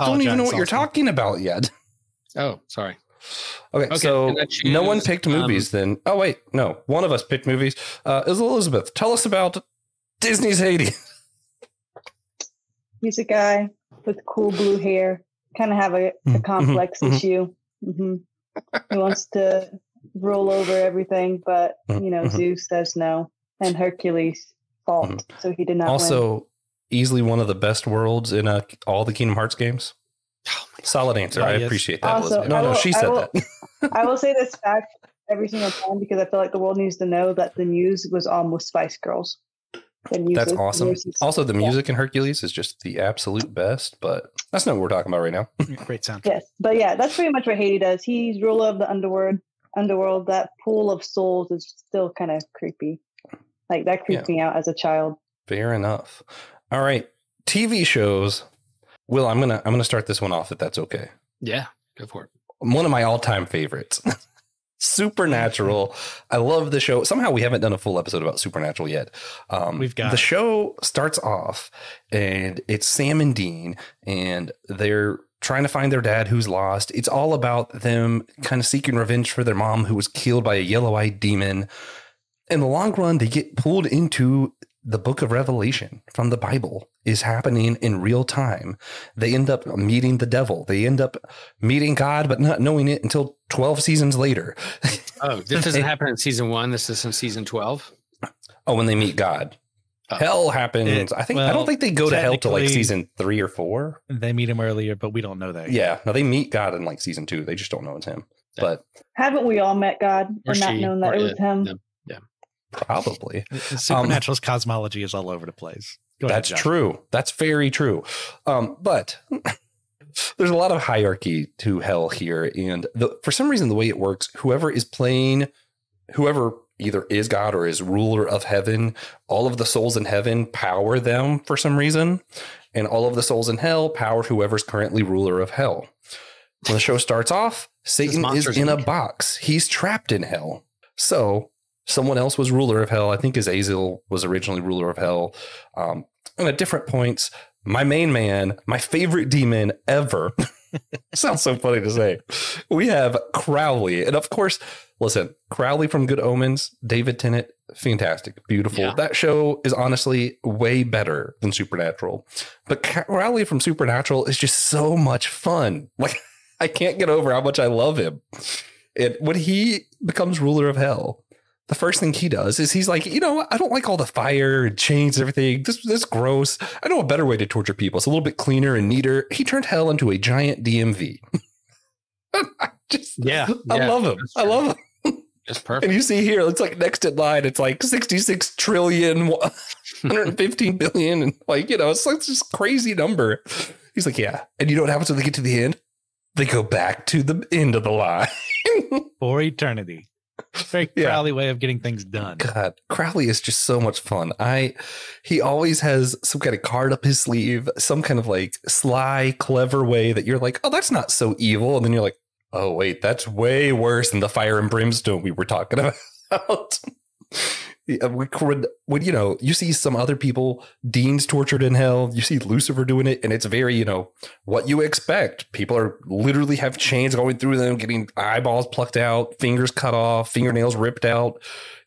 don't even know what you're talking about yet. Oh, sorry. Okay, so no one picked movies then. Oh, wait. No, one of us picked movies. Elizabeth, tell us about Disney's Hades. He's a guy with cool blue hair. Kind of have a complex issue. He wants to rule over everything, but, Zeus says no. And Hercules fought, so he did not win. Easily one of the best worlds in all the Kingdom Hearts games. Solid answer. I appreciate that. Also, no, she said that. I will say this fact every single time because I feel like the world needs to know that the muse was almost Spice Girls. That's awesome. Also, the music in Hercules is just the absolute best, but that's not what we're talking about right now. Great sound. Yes, but that's pretty much what Hades does. He's ruler of the underworld. That pool of souls is still kind of creepy. Like that creeped me out as a child. Fair enough. All right, TV shows. Will, I'm gonna start this one off if that's okay. Yeah, go for it. One of my all-time favorites. Supernatural. I love the show. Somehow we haven't done a full episode about Supernatural yet. We've got the show starts off and it's Sam and Dean, and they're trying to find their dad who's lost. It's all about them kind of seeking revenge for their mom who was killed by a yellow-eyed demon. In the long run, they get pulled into the book of Revelation from the Bible is happening in real time. They end up meeting the devil. They end up meeting God, but not knowing it until 12 seasons later. Oh, this doesn't happen in season 1. This is in season 12. Oh, when they meet God. Oh. Hell happens. I don't think they go to hell till like season 3 or 4. They meet him earlier, but we don't know that. Yeah. No, they meet God in like season 2. They just don't know it's him. Yeah. But haven't we all met God and not known that it was him? Yeah. probably. Supernatural's cosmology is all over the place. That's true. That's very true. But there's a lot of hierarchy to hell here. And for some reason, the way it works, whoever either is God or is ruler of heaven, all of the souls in heaven power them for some reason. And all of the souls in hell power whoever's currently ruler of hell. When the show starts off, Satan is in a box. He's trapped in hell. So someone else was ruler of hell. I think Azazel was originally ruler of hell. And at different points, my main man, my favorite demon ever. Sounds so funny to say. We have Crowley. And of course, listen, Crowley from Good Omens, David Tennant, fantastic, beautiful. Yeah. That show is honestly way better than Supernatural. But Crowley from Supernatural is just so much fun. Like, I can't get over how much I love him. And when he becomes ruler of hell, the first thing he does is he's like, I don't like all the fire and chains and everything. This is gross. I know a better way to torture people. It's a little bit cleaner and neater. He turned hell into a giant DMV. I love him. I love him. It's perfect. And you see here, it's like next in line, it's like 66 trillion, 115 billion. And it's like this crazy number. He's like, yeah. And you know what happens when they get to the end? They go back to the end of the line. For eternity. Very Crowley way of getting things done. God, Crowley is just so much fun. He always has some kind of card up his sleeve, some kind of like sly, clever way that you're like, oh, that's not so evil. And then you're like, oh, wait, that's way worse than the fire and brimstone we were talking about. When you see some other people, Dean's tortured in hell, you see Lucifer doing it, and it's very, what you expect. People are literally have chains going through them, getting eyeballs plucked out, fingers cut off, fingernails ripped out.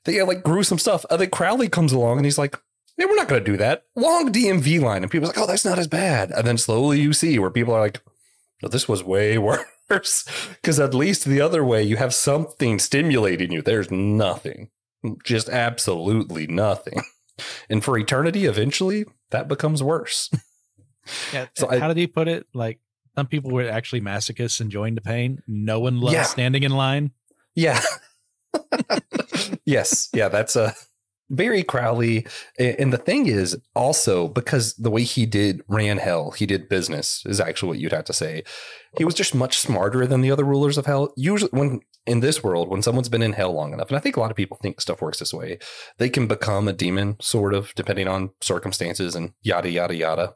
They have like gruesome stuff. And then Crowley comes along and he's like, yeah, we're not going to do that. Long DMV line. And people are like, oh, that's not as bad. And then slowly you see where people are like, no, this was way worse. Because at least the other way, you have something stimulating you. There's nothing. Just absolutely nothing. And for eternity, eventually, that becomes worse. Yeah. So how did he put it? Like, some people were actually masochists enjoying the pain. No one loves standing in line. Yeah. Yes. Yeah, that's a very Crowley. And the thing is also because the way he ran hell, he did business is actually what you'd have to say. He was just much smarter than the other rulers of hell. Usually in this world, when someone's been in hell long enough, and I think a lot of people think stuff works this way, they can become a demon, sort of, depending on circumstances and yada, yada, yada.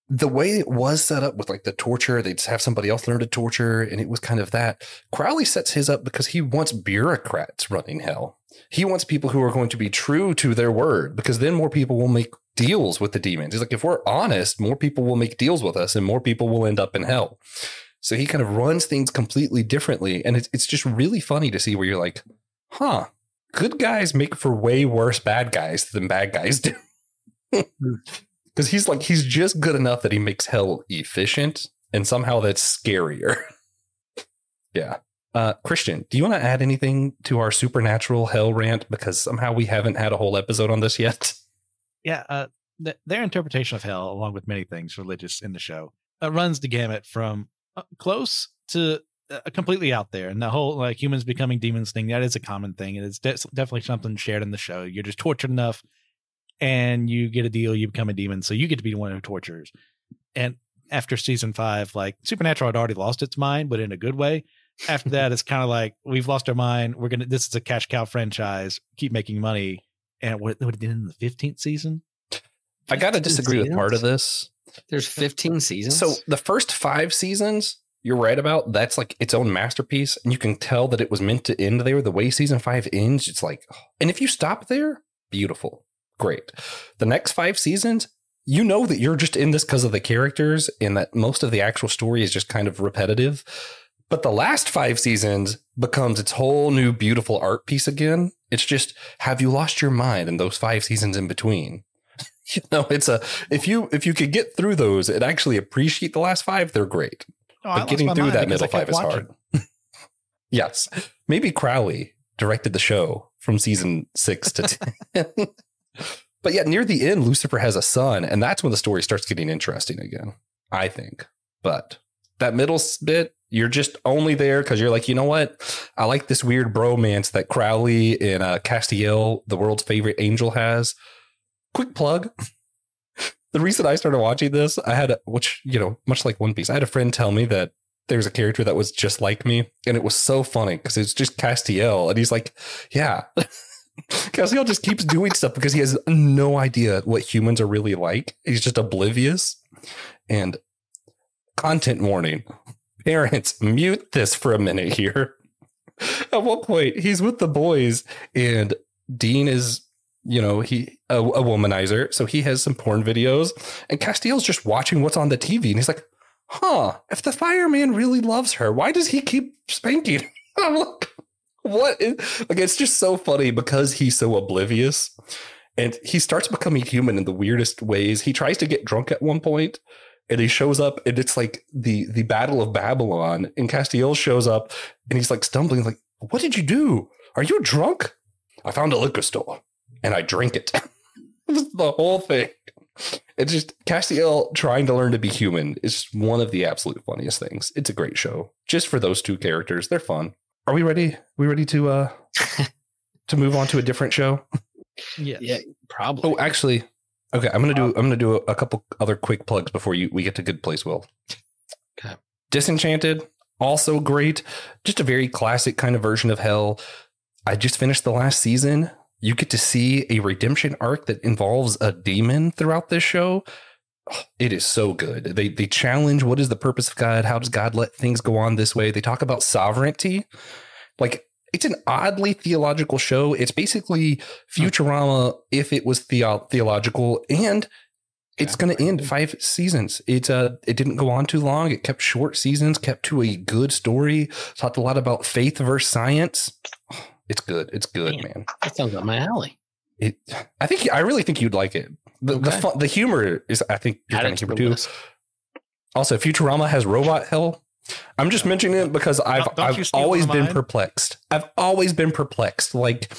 The way it was set up with like the torture, they'd have somebody else learn to torture, and it was kind of that. Crowley sets his up because he wants bureaucrats running hell. He wants people who are going to be true to their word, because then more people will make deals with the demons. He's like, if we're honest, more people will make deals with us and more people will end up in hell. So he kind of runs things completely differently. And it's just really funny to see where you're like, huh, good guys make for way worse bad guys than bad guys do. Because he's just good enough that he makes hell efficient, and somehow that's scarier. Yeah. Christian, do you want to add anything to our supernatural hell rant? Because somehow we haven't had a whole episode on this yet. Yeah. Their interpretation of hell, along with many things religious in the show, runs the gamut from close to completely out there. And the whole like humans becoming demons thing, that is a common thing. And it's definitely something shared in the show. You're just tortured enough and you get a deal, you become a demon. So you get to be the one who tortures. And after season 5, like Supernatural had already lost its mind, but in a good way. After that, it's kind of like, we've lost our mind. This is a cash cow franchise, keep making money. And what it did in the 15th season? I got to disagree with part of this. There's 15 seasons. So the first 5 seasons, you're right about. That's like its own masterpiece. And you can tell that it was meant to end there. The way season 5 ends, it's like, and if you stop there, beautiful. Great. The next 5 seasons, you know that you're just in this because of the characters and that most of the actual story is just kind of repetitive. But the last 5 seasons becomes its whole new beautiful art piece again. It's just, have you lost your mind in those 5 seasons in between? You know, it's a, if you could get through those and actually appreciate the last 5, they're great. But getting through that middle 5 is hard. Yes. Maybe Crowley directed the show from season 6 to 10. But yeah, near the end, Lucifer has a son, and that's when the story starts getting interesting again, I think. But that middle bit, you're just only there because you're like, you know what? I like this weird bromance that Crowley and Castiel, the world's favorite angel, has. Quick plug. The reason I started watching this, I had, which, you know, much like One Piece, I had a friend tell me that there's a character that was just like me. And it was so funny because it's just Castiel. And he's like, yeah. Castiel just keeps doing stuff because he has no idea what humans are really like. He's just oblivious. And content warning. Parents, mute this for a minute here. At one point, he's with the boys and Dean is, you know, a womanizer. So he has some porn videos and Castiel's just watching what's on the TV. And he's like, huh, if the fireman really loves her, why does he keep spanking? I'm like, what is, like, it's just so funny because he's so oblivious and he starts becoming human in the weirdest ways. He tries to get drunk at one point and he shows up and it's like the Battle of Babylon and Castiel shows up and he's like stumbling like, what did you do? Are you drunk? I found a liquor store and I drink it. The whole thing. It's just Castiel trying to learn to be human is one of the absolute funniest things. It's a great show just for those 2 characters. They're fun. Are we ready? We ready to move on to a different show? Yes. Yeah, probably. Oh, actually, okay. I'm gonna do a couple other quick plugs before we get to Good Place, Will. Okay. Disenchanted, also great. Just a very classic kind of version of Hell. I just finished the last season. You get to see a redemption arc that involves a demon throughout this show. It is so good. They challenge what is the purpose of God? How does God let things go on this way? They talk about sovereignty. Like, it's an oddly theological show. It's basically Futurama if it was theological, and it's going to end 5 seasons. It didn't go on too long. It kept short seasons, kept to a good story. Talked a lot about faith versus science. It's good. It's good, man. That sounds like my alley. I really think you'd like it. The humor is, I think, you're kind of humor too. Also, Futurama has robot hell. I'm just mentioning it because I've always been perplexed. I've always been perplexed. Like,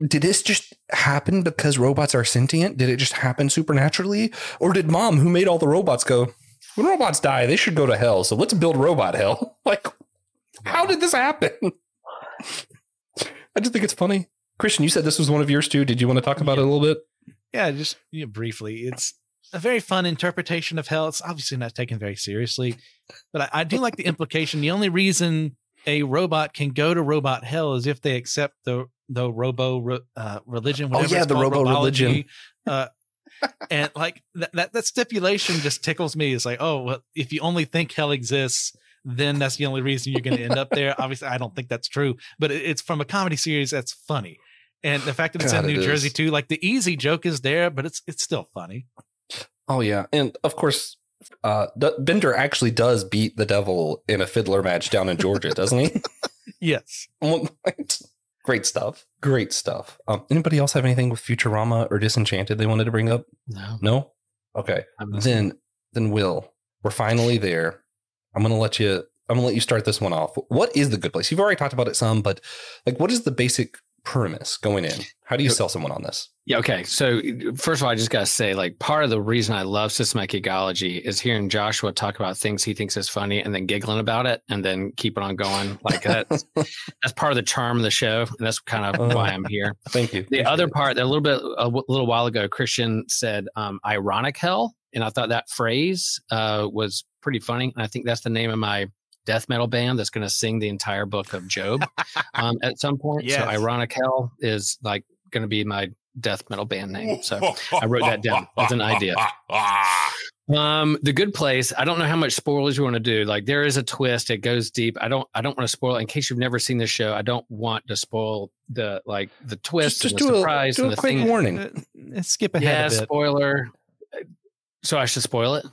did this just happen because robots are sentient? Did it just happen supernaturally? Or did Mom, who made all the robots, go, when robots die, they should go to hell, so let's build robot hell? Like, how did this happen? I just think it's funny. Christian, you said this was one of yours too. Did you want to talk about it a little bit? Yeah, just briefly. It's a very fun interpretation of hell. It's obviously not taken very seriously, but I do like the implication. The only reason a robot can go to robot hell is if they accept the robo religion. Oh yeah, the robo religion. And like that stipulation just tickles me. It's like, oh, well, if you only think hell exists, then that's the only reason you're going to end up there. Obviously, I don't think that's true, but it's from a comedy series that's funny. And the fact that it's in New Jersey too, like the easy joke is there, but it's still funny. Oh yeah. And of course, Bender actually does beat the devil in a fiddler match down in Georgia, doesn't he? Yes. Great stuff. Great stuff. Anybody else have anything with Futurama or Disenchanted they wanted to bring up? No? Okay. Then Will, we're finally there. I'm gonna let you start this one off. What is the Good Place? You've already talked about it some, but like, what is the basic premise going in? How do you sell someone on this? Yeah. Okay. So first of all, I just got to say, like, part of the reason I love systematic ecology is hearing Joshua talk about things he thinks is funny and then giggling about it and then keep it on going like that. That's part of the charm of the show. And that's kind of why I'm here. Thank you. The other part, a little while ago, Christian said, ironic hell. And I thought that phrase was pretty funny. And I think that's the name of my death metal band that's going to sing the entire book of Job at some point. Yes. So Ironic Hell is like going to be my death metal band name. So I wrote that down as an idea. The Good Place. I don't know how much spoilers you want to do. Like, there is a twist. It goes deep. I don't want to spoil it. In case you've never seen this show, I don't want to spoil the twist Just and the surprise. do a quick warning. Skip ahead a bit. Spoiler. So I should spoil it?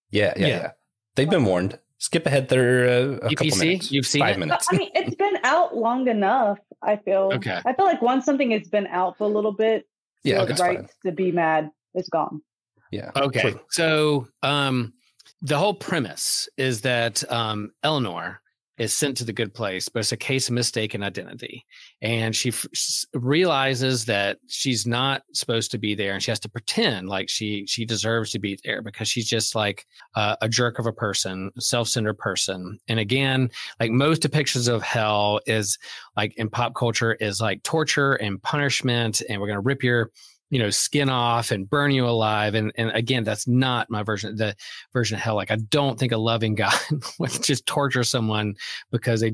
Yeah. They've been warned. Skip ahead there a couple minutes. You've seen 5 it? minutes. I mean, it's been out long enough. I feel. Okay. I feel like once something has been out for a little bit, Yeah, the that's right fine. to be mad is gone. Yeah. Okay. Sure. So the whole premise is that Eleanor is sent to the Good Place, but it's a case of mistaken identity. And she realizes that she's not supposed to be there, and she has to pretend like she deserves to be there because she's just like a jerk of a person, self-centered person. And again, like most depictions of hell is like in pop culture is like torture and punishment, and we're going to rip your skin off and burn you alive. And again, that's not my version, the version of hell. Like, I don't think a loving God would just torture someone because they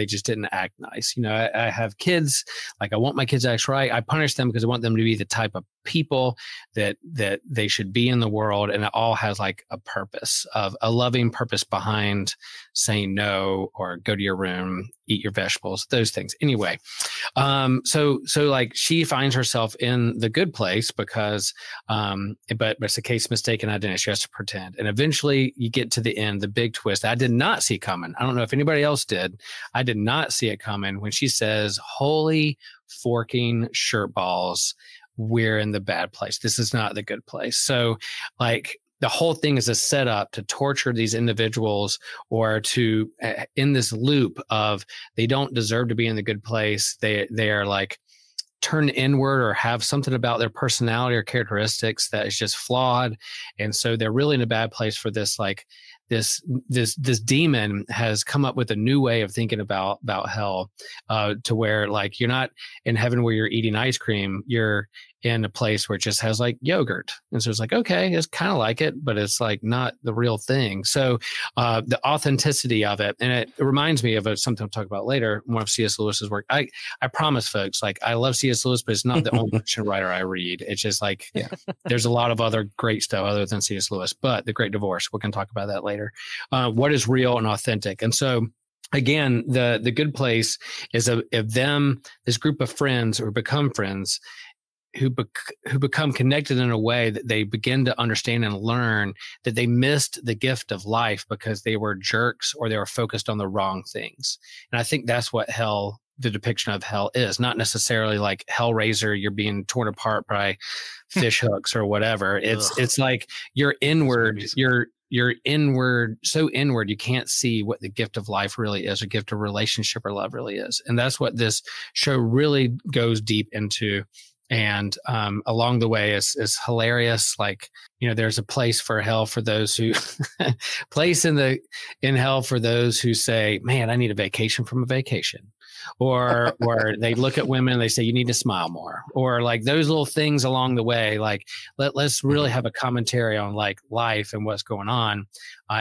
just didn't act nice. I have kids, like I want my kids to act right. I punish them because I want them to be the type of people that they should be in the world. And it all has like a purpose, of a loving purpose behind saying no, or go to your room, eat your vegetables, those things. Anyway, so like she finds herself in the Good Place because, but it's a case of mistaken identity. She has to pretend. And eventually you get to the end, the big twist I did not see coming. I don't know if anybody else did. I did not see it coming when she says, "Holy forking shirt balls, we're in the bad place. This is not the good place." So like the whole thing is a setup to torture these individuals, or to in this loop of they don't deserve to be in the good place. They are like turn inward or have something about their personality or characteristics that is just flawed. And so they're really in a bad place for this, like this demon has come up with a new way of thinking about hell, to where like you're not in heaven where you're eating ice cream, you're in a place where it just has like yogurt. And so it's like, okay, it's kind of like it, but it's like not the real thing. So the authenticity of it, and it reminds me of something I'll talk about later, one of C.S. Lewis's work. I promise folks, like I love C.S. Lewis, but it's not the only fiction writer I read. It's just like, there's a lot of other great stuff other than C.S. Lewis, but The Great Divorce, we can talk about that later. What is real and authentic? And so again, the Good Place is this group of friends or become friends who become connected in a way that they begin to understand and learn that they missed the gift of life because they were jerks or they were focused on the wrong things. And I think that's what hell, the depiction of hell, is not necessarily like Hellraiser, you're being torn apart by fish hooks or whatever. It's like you're inward, you're inward, so inward, you can't see what the gift of life really is, or gift of relationship or love really is. And that's what this show really goes deep into. And along the way is hilarious. Like, there's a place for hell for those who place in hell for those who say, man, I need a vacation from a vacation. Or they look at women and they say, you need to smile more, or like those little things along the way. Like let's really have a commentary on like life and what's going on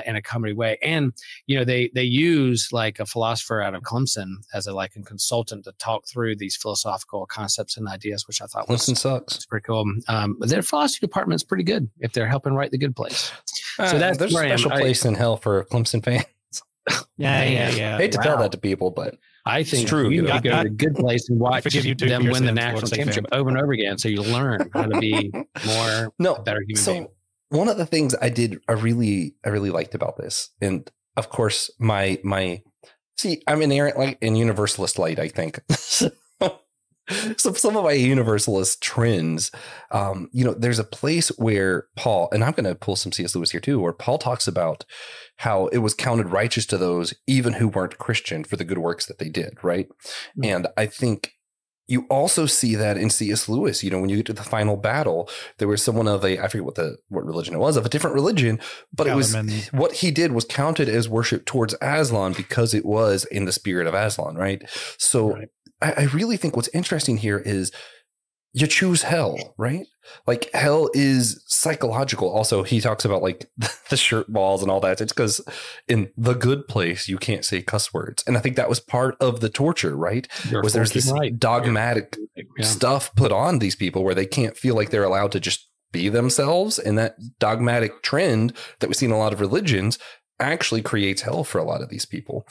in a comedy way. And they use like a philosopher out of Clemson as a consultant to talk through these philosophical concepts and ideas, which I thought Clemson sucks. Pretty cool. But their philosophy department's pretty good if they're helping write The Good Place. So that's there's a special place in hell for Clemson fans. Yeah. I hate to tell that to people, but I think it's true. You got to go to a good place and watch them win the national championship over and over again, so you learn how to be a better human being. One of the things I really liked about this, and of course, I'm an errant and universalist light, I think. So some of my universalist trends, there's a place where Paul, and I'm going to pull some C.S. Lewis here too, where Paul talks about how it was counted righteous to those even who weren't Christian for the good works that they did, right? Mm-hmm. And I think you also see that in C.S. Lewis. When you get to the final battle, there was someone of I forget what religion it was, of a different religion, but it was what he did was counted as worship towards Aslan because it was in the spirit of Aslan, right? So. Right. I really think what's interesting here is you choose hell, right? Like hell is psychological. Also, he talks about like the shirt balls and all that. It's because in the good place, you can't say cuss words. And I think that was part of the torture, right? There's this dogmatic stuff put on these people where they can't feel like they're allowed to just be themselves. And that dogmatic trend that we see in a lot of religions actually creates hell for a lot of these people.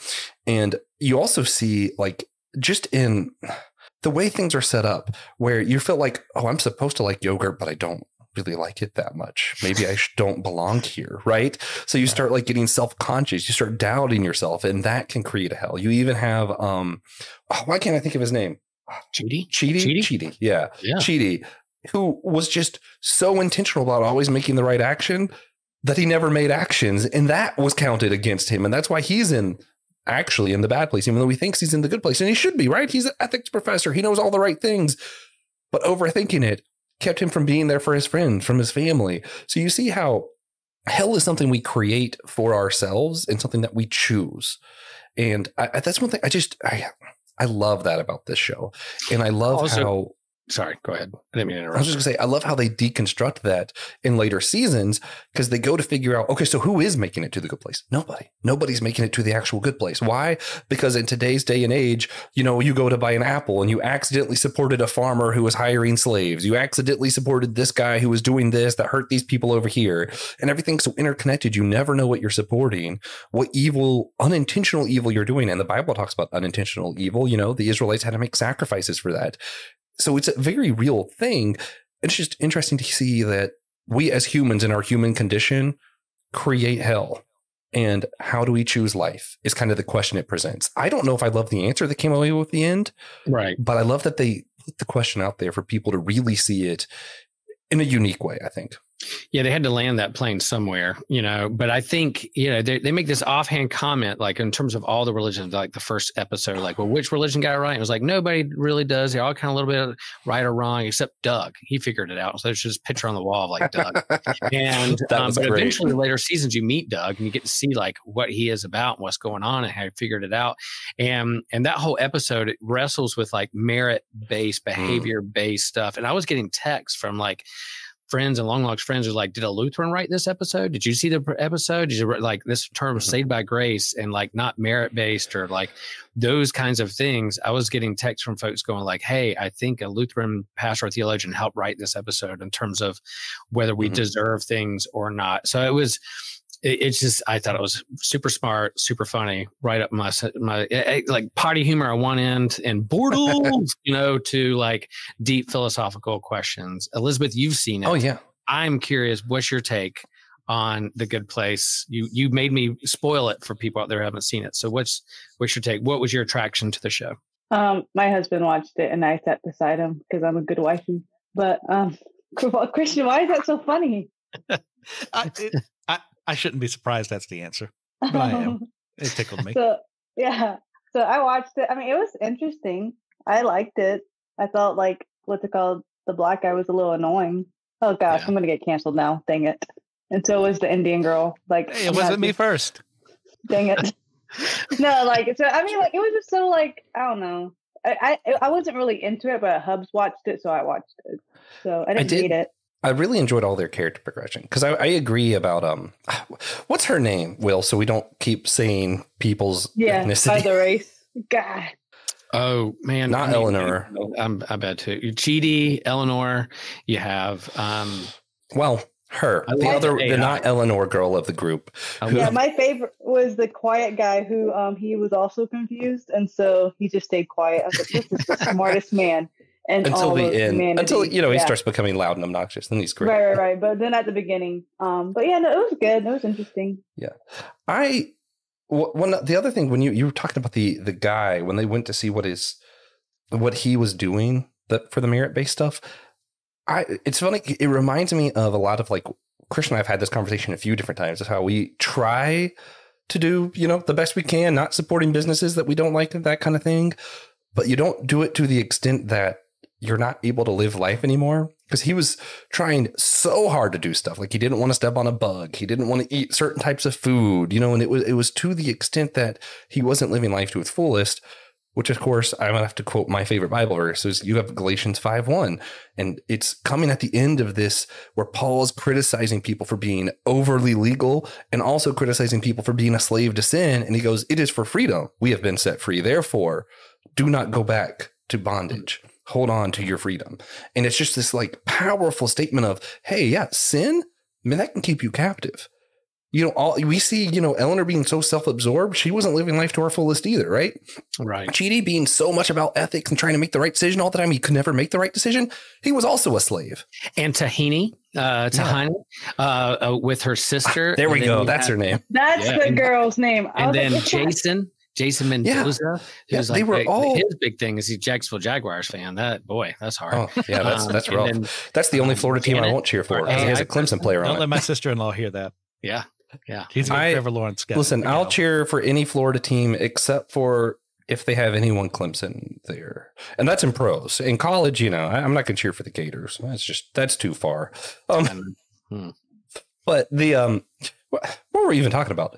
And you also see, like, just in the way things are set up, where you feel like, oh, I'm supposed to like yogurt, but I don't really like it that much. Maybe I don't belong here, right? So you start like getting self-conscious. You start doubting yourself, and that can create a hell. You even have, why can't I think of his name? Chidi. Yeah. Chidi, who was just so intentional about always making the right action that he never made actions, and that was counted against him. And that's why he's actually in the bad place, even though he thinks he's in the good place. And he should be, right? He's an ethics professor. He knows all the right things, but overthinking it kept him from being there for his friend, from his family. So you see how hell is something we create for ourselves and something that we choose. And that's one thing I love that about this show. And I love also, how... Sorry, go ahead. I didn't mean to interrupt. I was just going to say, I love how they deconstruct that in later seasons, because they go to figure out, okay, so who is making it to the good place? Nobody's making it to the actual good place. Why? Because in today's day and age, you know, you go to buy an apple and you accidentally supported a farmer who was hiring slaves. You accidentally supported this guy who was doing this that hurt these people over here. And everything's so interconnected. You never know what you're supporting, what evil, unintentional evil you're doing. And the Bible talks about unintentional evil. You know, the Israelites had to make sacrifices for that. So it's a very real thing. It's just interesting to see that we as humans in our human condition create hell. And how do we choose life is kind of the question it presents. I don't know if I love the answer that came away with the end. Right. But I love that they put the question out there for people to really see it in a unique way, I think. Yeah, they had to land that plane somewhere, you know, but I think, you know, they make this offhand comment, like in terms of all the religions, like the first episode, like, well, which religion got it right? It was like, nobody really does. They're all kind of a little bit right or wrong, except Doug. He figured it out. So there's just a picture on the wall of like Doug. And but eventually later seasons, you meet Doug and you get to see like what he is about and what's going on and how he figured it out. And that whole episode, it wrestles with like merit-based, behavior-based stuff. And I was getting texts from like friends and long lost friends who like, did a Lutheran write this episode? Did you see the episode? Did you like this term saved by grace and like not merit based or like those kinds of things? I was getting texts from folks going like, hey, I think a Lutheran pastor or theologian helped write this episode in terms of whether we deserve things or not. So it's just, I thought it was super smart, super funny, right up my like potty humor on one end and Bortles, you know, to like deep philosophical questions. Elizabeth, you've seen it. Oh yeah. I'm curious, what's your take on The Good Place? You made me spoil it for people out there who haven't seen it. So what's your take? What was your attraction to the show? My husband watched it and I sat beside him because I'm a good wifey. But Christian, why is that so funny? I shouldn't be surprised that's the answer, but I am. It tickled me. So I watched it. I mean, it was interesting. I liked it. I felt like, what's it called? The black guy was a little annoying. Oh gosh, I'm going to get canceled now. Dang it. And so was the Indian girl. Like, hey, it wasn't me first. Dang it. No, like, so, I mean, like, it was just so like, I don't know. I wasn't really into it, but Hubs watched it, so I watched it. So I didn't hate it. I really enjoyed all their character progression because I agree about what's her name, Will, so we don't keep saying people's ethnicity. By the race. God. Oh man, not Eleanor. I'm bad too. Chidi, Eleanor. You have her, the not Eleanor girl of the group. Yeah, my favorite was the quiet guy who he was also confused, and so he just stayed quiet. I was like, this is the smartest man. And until the end, until he starts becoming loud and obnoxious, then he's great. Right. But then at the beginning, but yeah, no, it was good. It was interesting. Yeah, the other thing when you were talking about the guy when they went to see what he was doing for the merit based stuff, it's funny. It reminds me of a lot of like Christian and I've had this conversation a few different times of how we try to do the best we can, not supporting businesses that we don't like, that kind of thing, but you don't do it to the extent that you're not able to live life anymore, because he was trying so hard to do stuff. Like he didn't want to step on a bug. He didn't want to eat certain types of food, and it was to the extent that he wasn't living life to its fullest, which of course I'm going to have to quote my favorite Bible verse is you have Galatians 5:1. And it's coming at the end of this where Paul is criticizing people for being overly legal and also criticizing people for being a slave to sin. And he goes, it is for freedom we have been set free. Therefore, do not go back to bondage. hold on to your freedom. And it's just this like powerful statement of, hey, yeah, sin, I mean, that can keep you captive. We see, Eleanor being so self-absorbed. She wasn't living life to her fullest either, right? Right. Chidi being so much about ethics and trying to make the right decision all the time. He could never make the right decision. He was also a slave. And Tahini, with her sister. There we go. That's her name. That's the girl's name. And then Jason Mendoza. Yeah, they were all. His big thing is he's Jacksonville Jaguars fan. That's hard. Oh, yeah, that's rough. Then, that's the only Florida team I won't cheer for. He has a Clemson player on it. Don't let my sister-in-law hear that. Yeah. He's a Trevor Lawrence guy. Listen, I'll cheer for any Florida team except for if they have anyone Clemson there. And that's in pros. In college, I'm not going to cheer for the Gators. That's too far. But the what were we even talking about?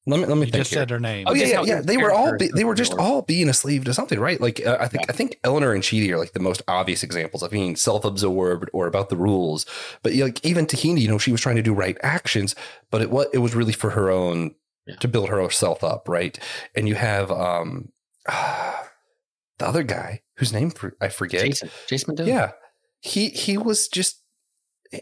Let me think. Just said her name. Oh yeah. They were just all being a slave to something, right? Like I think Eleanor and Chidi are like the most obvious examples of being self-absorbed or about the rules. But like even Tahini, she was trying to do right actions, but it was really for her own to build herself up, right? And you have the other guy whose name I forget. Jason Mendoza. Yeah, he was just.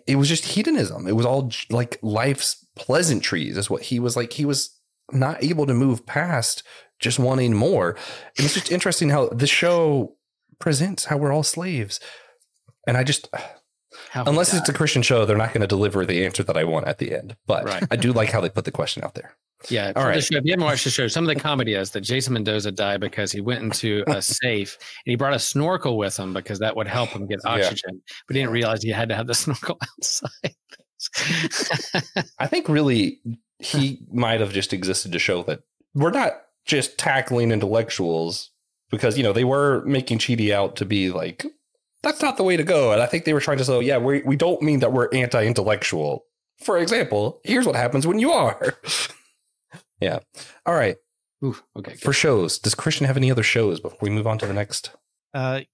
It was just hedonism. It was all like life's pleasantries is what he was like. He was not able to move past just wanting more. And it's just interesting how the show presents how we're all slaves. And I just, unless it's a Christian show, they're not going to deliver the answer that I want at the end. But I do like how they put the question out there. Yeah. All right. Show, if you haven't watched the show, some of the comedy is that Jason Mendoza died because he went into a safe and he brought a snorkel with him because that would help him get oxygen. But he didn't realize he had to have the snorkel outside. I think really he might have just existed to show that we're not just tackling intellectuals because, they were making Chidi out to be like, that's not the way to go. And I think they were trying to say, we don't mean that we're anti-intellectual. For example, here's what happens when you are. Yeah. All right. Ooh, okay. Good. For shows, does Christian have any other shows before we move on to the next?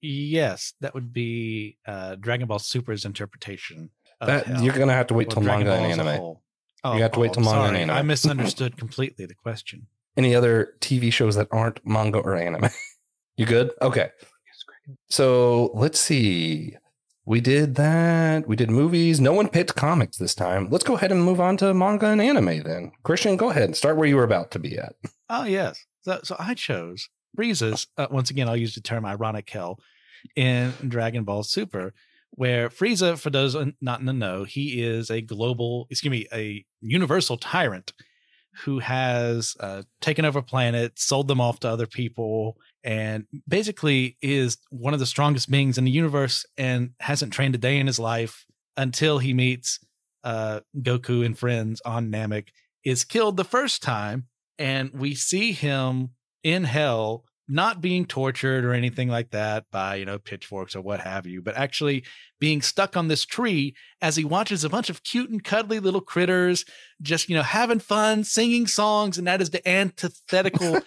Yes, that would be Dragon Ball Super's interpretation. You're going to have to wait till manga and anime. You have to wait till manga and anime. I misunderstood completely the question. Any other TV shows that aren't manga or anime? You good? Okay. So let's see. We did that. We did movies. No one picked comics this time. Let's go ahead and move on to manga and anime then. Christian, go ahead and start where you were about to be at. Oh, yes. So I chose Frieza's, once again, I'll use the term ironic hell, in Dragon Ball Super, where Frieza, for those not in the know, he is a universal tyrant who has taken over planets, sold them off to other people, and basically is one of the strongest beings in the universe and hasn't trained a day in his life until he meets Goku and friends on Namek, is killed the first time, and we see him in hell not being tortured or anything like that by, pitchforks or what have you, but actually being stuck on this tree as he watches a bunch of cute and cuddly little critters just, having fun, singing songs. And that is the antithetical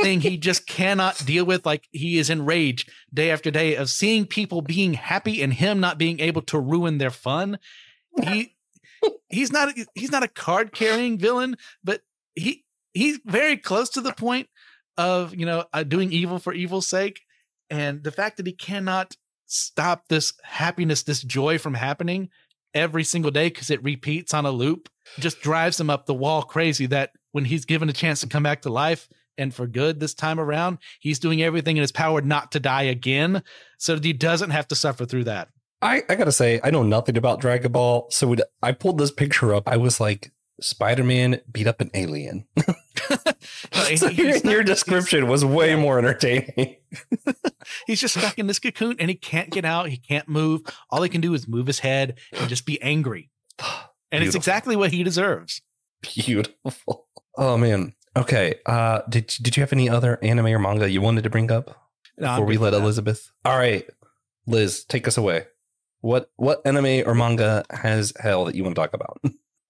thing he just cannot deal with. Like, he is enraged day after day of seeing people being happy and him not being able to ruin their fun. He's not a card carrying villain, but he's very close to the point of, doing evil for evil's sake. And the fact that he cannot stop this happiness, this joy from happening every single day because it repeats on a loop just drives him up the wall crazy, that when he's given a chance to come back to life and for good this time around, he's doing everything in his power not to die again so that he doesn't have to suffer through that. I got to say, I know nothing about Dragon Ball. So when I pulled this picture up, I was like, Spider-Man beat up an alien. So your description was way more entertaining. He's just stuck in this cocoon and he can't get out. He can't move. All he can do is move his head and just be angry. And it's exactly what he deserves. Beautiful. Oh, man. Okay. Did you have any other anime or manga you wanted to bring up before we let Elizabeth? All right. Liz, take us away. What anime or manga has hell that you want to talk about?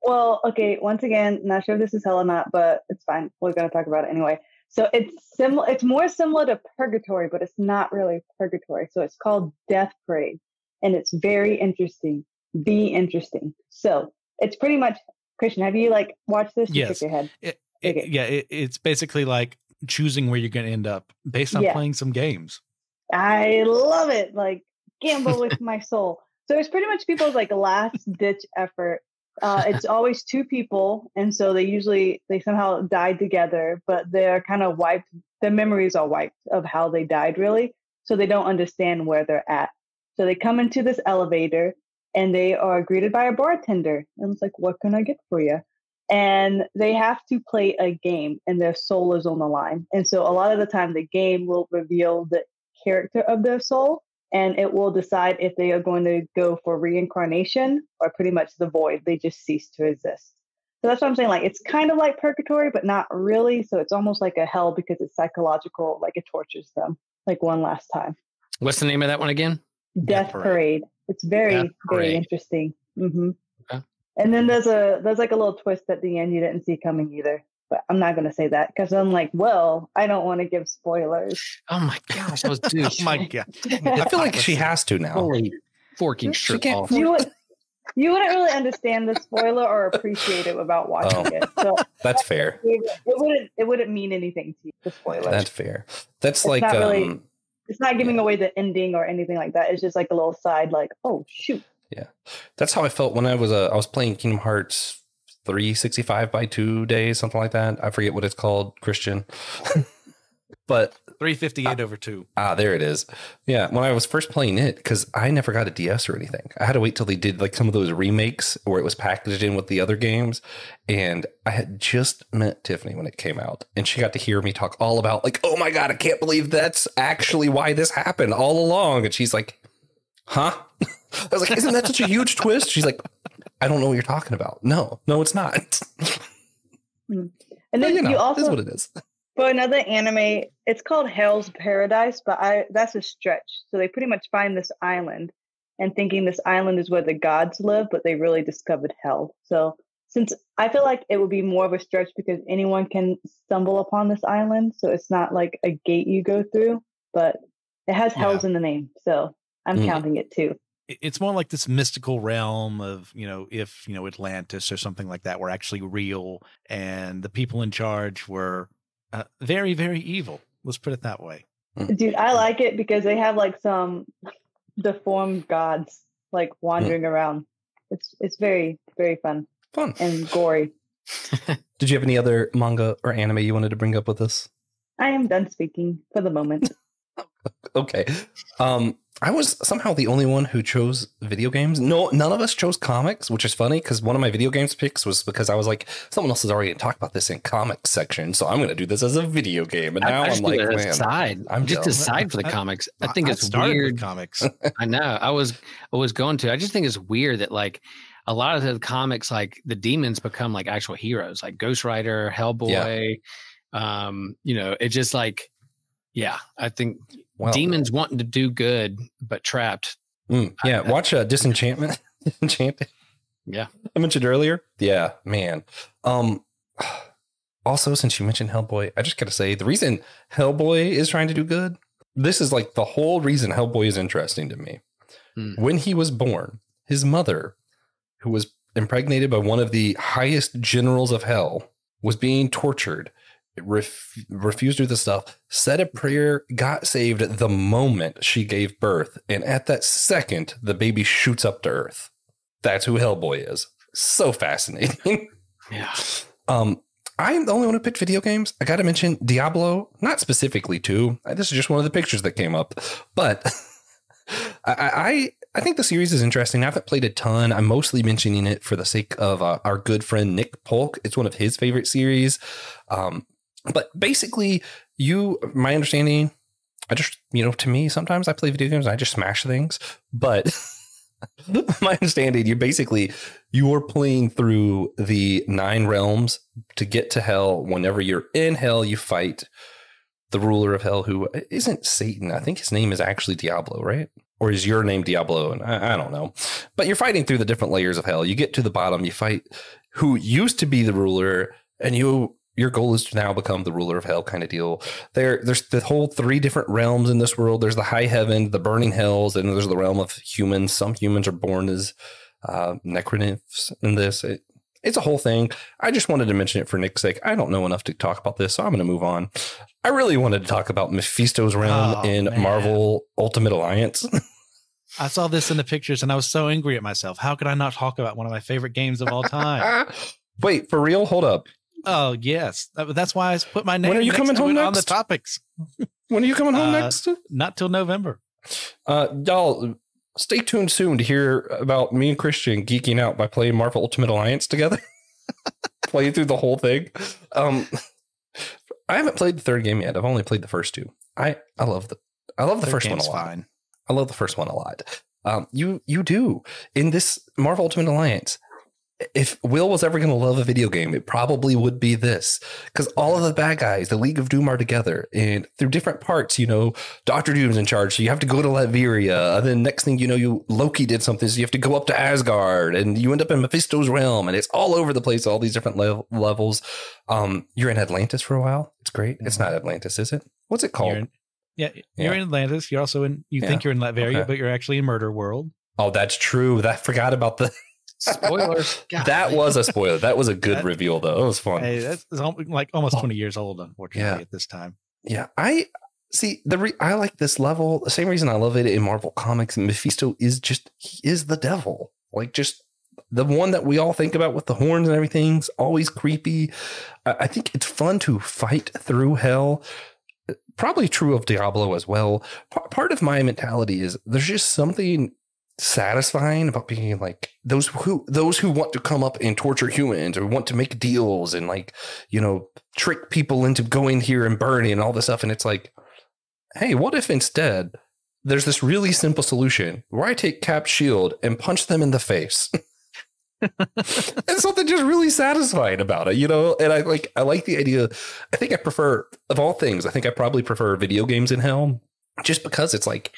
Well, okay, once again, not sure if this is hell or not, but it's fine. We're going to talk about it anyway. So it's more similar to purgatory, but it's not really purgatory. So it's called Death Parade, and it's very interesting. Be interesting. So it's pretty much, Christian, have you watched this? Yes. Shake your head. It's basically like choosing where you're going to end up based on playing some games. I love it. Like, gamble with my soul. So it's pretty much people's like last ditch effort. It's always two people, and so they somehow died together, but they're kind of wiped. Their memories are wiped of how they died, really. So they don't understand where they're at. So they come into this elevator, and they are greeted by a bartender, and it's like, "What can I get for you?" And they have to play a game, and their soul is on the line. And so a lot of the time, the game will reveal the character of their soul, and it will decide if they are going to go for reincarnation or pretty much the void. They just cease to exist. So that's what I'm saying. Like, it's kind of like purgatory, but not really. So it's almost like a hell because it's psychological. Like, it tortures them like one last time. What's the name of that one again? Death Parade. It's very, very interesting. Mm-hmm. Okay. And then there's like a little twist at the end you didn't see coming either. But I'm not going to say that because I'm like, well, I don't want to give spoilers. Oh my gosh, I was dude. Oh my god! I feel like she has to now. Holy forking shit off. You wouldn't really understand the spoiler or appreciate it without watching it. So that's fair. It wouldn't mean anything to you, the spoiler. That's fair. That's it's like not really, it's not giving away the ending or anything like that. It's just like a little side, like, oh shoot. Yeah, that's how I felt when I was playing Kingdom Hearts 365 by 2 days, something like that. I forget what it's called, Christian. But 358 over 2. There it is. Yeah, when I was first playing it, because I never got a DS or anything, I had to wait till they did like some of those remakes where it was packaged in with the other games. And I had just met Tiffany when it came out, and she got to hear me talk all about like, oh my God, I can't believe that's actually why this happened all along. And she's like, huh? I was like, isn't that such a huge twist? She's like, I don't know what you're talking about. No, it's not. And then you also, this is what it is. For another anime, it's called Hell's Paradise, but that's a stretch. So they pretty much find this island and thinking this island is where the gods live, but they really discovered hell. So since I feel like it would be more of a stretch because anyone can stumble upon this island. So it's not like a gate you go through, but it has Hell's in the name. So I'm counting it too. It's more like this mystical realm of, if, Atlantis or something like that were actually real and the people in charge were very, very evil. Let's put it that way. Dude, I like it because they have like some deformed gods like wandering around. It's very, very fun and gory. Did you have any other manga or anime you wanted to bring up with us? I am done speaking for the moment. Okay. I was somehow the only one who chose video games. No, none of us chose comics, which is funny because one of my video games picks was because I was like, someone else has already talked about this in comics section, so I'm going to do this as a video game. And now I'm like, man, I'm just aside for the comics. I think it's weird. Comics. I know. I was going to. I just think it's weird that like a lot of the comics, like the demons become like actual heroes, like Ghost Rider, Hellboy. Yeah. It's just like, yeah, I think. Well, demons wanting to do good, but trapped. Watch Disenchantment. Enchanted. Yeah. I mentioned earlier. Yeah, man. Also, since you mentioned Hellboy, I just got to say, the reason Hellboy is trying to do good, this is like the whole reason Hellboy is interesting to me. When he was born, his mother, who was impregnated by one of the highest generals of hell, was being tortured. Refused to do this stuff, said a prayer, got saved the moment she gave birth, and at that second the baby shoots up to earth. That's who Hellboy is. So fascinating. Yeah. I'm the only one who picked video games. I gotta mention Diablo, not specifically two. This is just one of the pictures that came up, but I think the series is interesting. I haven't played a ton. I'm mostly mentioning it for the sake of our good friend Nick Polk. It's one of his favorite series. But basically, my understanding, I just, to me, sometimes I play video games and I just smash things. But my understanding, you are playing through the 9 realms to get to hell. Whenever you're in hell, you fight the ruler of hell, who isn't Satan. I think his name is actually Diablo, right? Or is your name Diablo? And I don't know. But you're fighting through the different layers of hell. You get to the bottom, you fight who used to be the ruler, and your goal is to now become the ruler of hell kind of deal. There's the whole 3 different realms in this world. There's the high heaven, the burning hells, and there's the realm of humans. Some humans are born as necronymphs in this. It's a whole thing. I just wanted to mention it for Nick's sake. I don't know enough to talk about this, so I'm going to move on. I really wanted to talk about Mephisto's realm in Marvel Ultimate Alliance. I saw this in the pictures and I was so angry at myself. How could I not talk about one of my favorite games of all time? Wait, for real? Hold up. Oh, yes. That's why I put my name when are you coming home next? on the topics. When are you coming home next? Not till November. Y'all, stay tuned soon to hear about me and Christian geeking out by playing Marvel Ultimate Alliance together. Playing through the whole thing. I haven't played the third game yet. I've only played the first two. I love the first one a lot. Fine. I love the first one a lot. You do. In this Marvel Ultimate Alliance, if Will was ever going to love a video game, it probably would be this. Because all of the bad guys, the League of Doom, are together. And through different parts, Dr. Doom's in charge. So you have to go to Latveria. And then next thing you know, Loki did something. So you have to go up to Asgard. And you end up in Mephisto's realm. And it's all over the place, all these different levels. You're in Atlantis for a while. It's great. Mm-hmm. It's not Atlantis, is it? What's it called? You're in Atlantis. You're also in, think you're in Latveria, but you're actually in Murder World. Oh, that's true. I forgot about the... Spoilers. That was a spoiler. That was a good reveal, though. It was fun. Hey, that's like almost 20 years old, unfortunately, at this time. Yeah, I see. I like this level. The same reason I love it in Marvel Comics. Mephisto is he is the devil. Like, just the one that we all think about with the horns and everything's always creepy. I think it's fun to fight through hell. Probably true of Diablo as well. Part of my mentality is there's just something satisfying about being like those who want to come up and torture humans or want to make deals and trick people into going here and burning and all this stuff. And it's like, hey, what if instead there's this really simple solution where I take Cap's shield and punch them in the face? There's something just really satisfying about it, and I like the idea. I think I prefer, of all things, I think I probably prefer video games in hell, just because it's like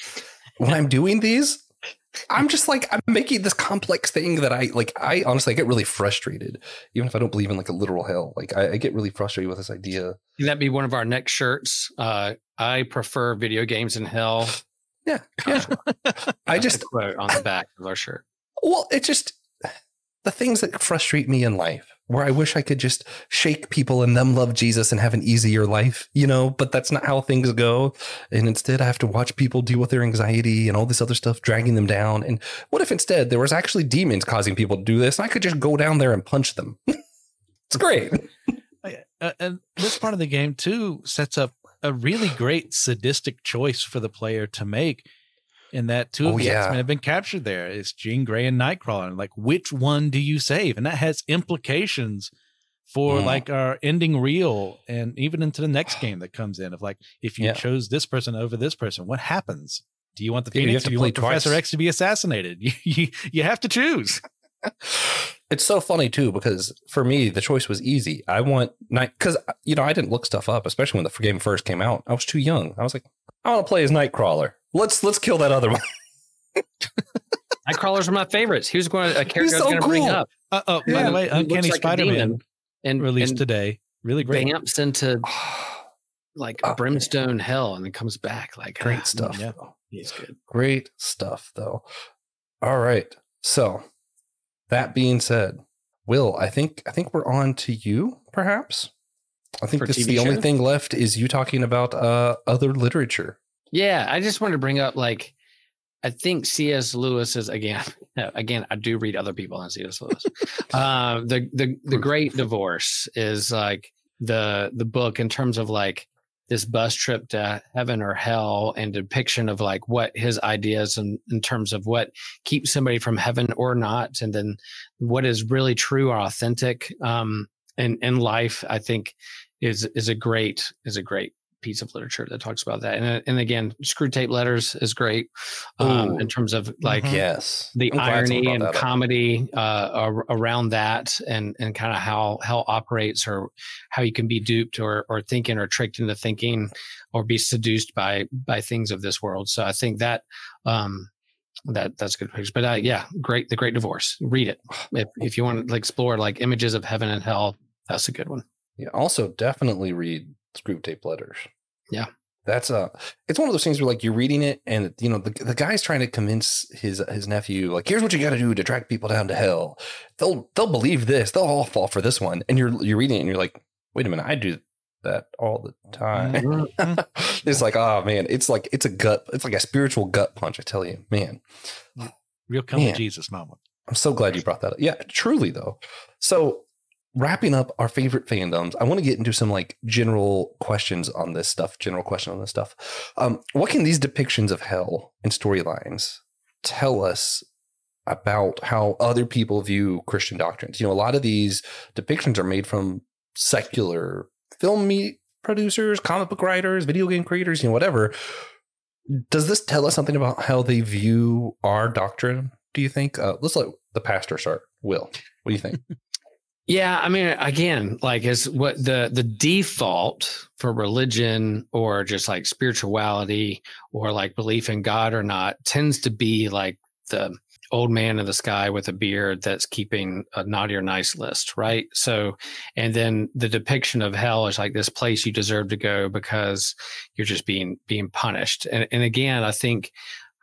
when I'm doing these, I'm just like, I'm making this complex thing that I honestly get really frustrated, even if I don't believe in like a literal hell. Like I get really frustrated with this idea. Can that be one of our next shirts? I prefer video games in hell. Yeah. I just quote on the back of our shirt. Well, it's just the things that frustrate me in life, where I wish I could just shake people and them love Jesus and have an easier life, but that's not how things go. And instead I have to watch people deal with their anxiety and all this other stuff, dragging them down. And what if instead there was actually demons causing people to do this? And I could just go down there and punch them. It's great. And this part of the game too sets up a really great sadistic choice for the player to make. In that two of the X-Men have been captured there. It's Jean Grey and Nightcrawler. And like, which one do you save? And that has implications for like our ending reel and even into the next game that comes in of like, if you chose this person over this person, what happens? Do you want the Phoenix? Do you want Professor X to be assassinated? You have to choose. It's so funny too, because for me, the choice was easy. I want because I didn't look stuff up, especially when the game first came out. I was too young. I was like, I want to play as Nightcrawler. Let's kill that other one. Nightcrawlers are my favorites. He was a character I was going to bring up. By the way, Uncanny Spider-Man and released today. Really great. Vamps into like brimstone hell and then comes back. Like great stuff. Yeah, he's good. Great stuff, though. All right. So that being said, Will, I think we're on to you, perhaps. I think this is the only thing left is you talking about other literature. Yeah, I just wanted to bring up, like, I think C.S. Lewis is again, I do read other people on C.S. Lewis. The Great Divorce is like the book in terms of like this bus trip to heaven or hell and depiction of like what his ideas in terms of what keeps somebody from heaven or not, and then what is really true or authentic in life. I think is a great piece of literature that talks about that. And again, Screw Tape Letters is great in terms of like the irony and comedy around that and kind of how hell operates or how you can be duped or thinking or tricked into thinking or be seduced by things of this world. So I think that that's good picture. But The Great Divorce. Read it. If you want to explore like images of heaven and hell, that's a good one. Yeah. Also definitely read Screw Tape Letters. Yeah. That's it's one of those things where like you're reading it and you know the guy's trying to convince his nephew like, here's what you got to do to drag people down to hell. They'll believe this. They'll all fall for this one. And you're reading it and you're like, wait a minute, I do that all the time. It's like, oh man, it's like a spiritual gut punch. I tell you, man. Real come to Jesus moment. I'm so glad you brought that up. Yeah, truly though. So wrapping up our favorite fandoms, I want to get into some like general questions on this stuff. What can these depictions of hell and storylines tell us about how other people view Christian doctrines? You know, a lot of these depictions are made from secular film producers, comic book writers, video game creators, you know, whatever. Does this tell us something about how they view our doctrine, do you think? Let's let the pastor start. Will, what do you think? Yeah, I mean, again, like is what the default for religion or just like spirituality or like belief in God or not tends to be like the old man in the sky with a beard that's keeping a naughty or nice list, right? So, and then the depiction of hell is like this place you deserve to go because you're just being punished. And again, I think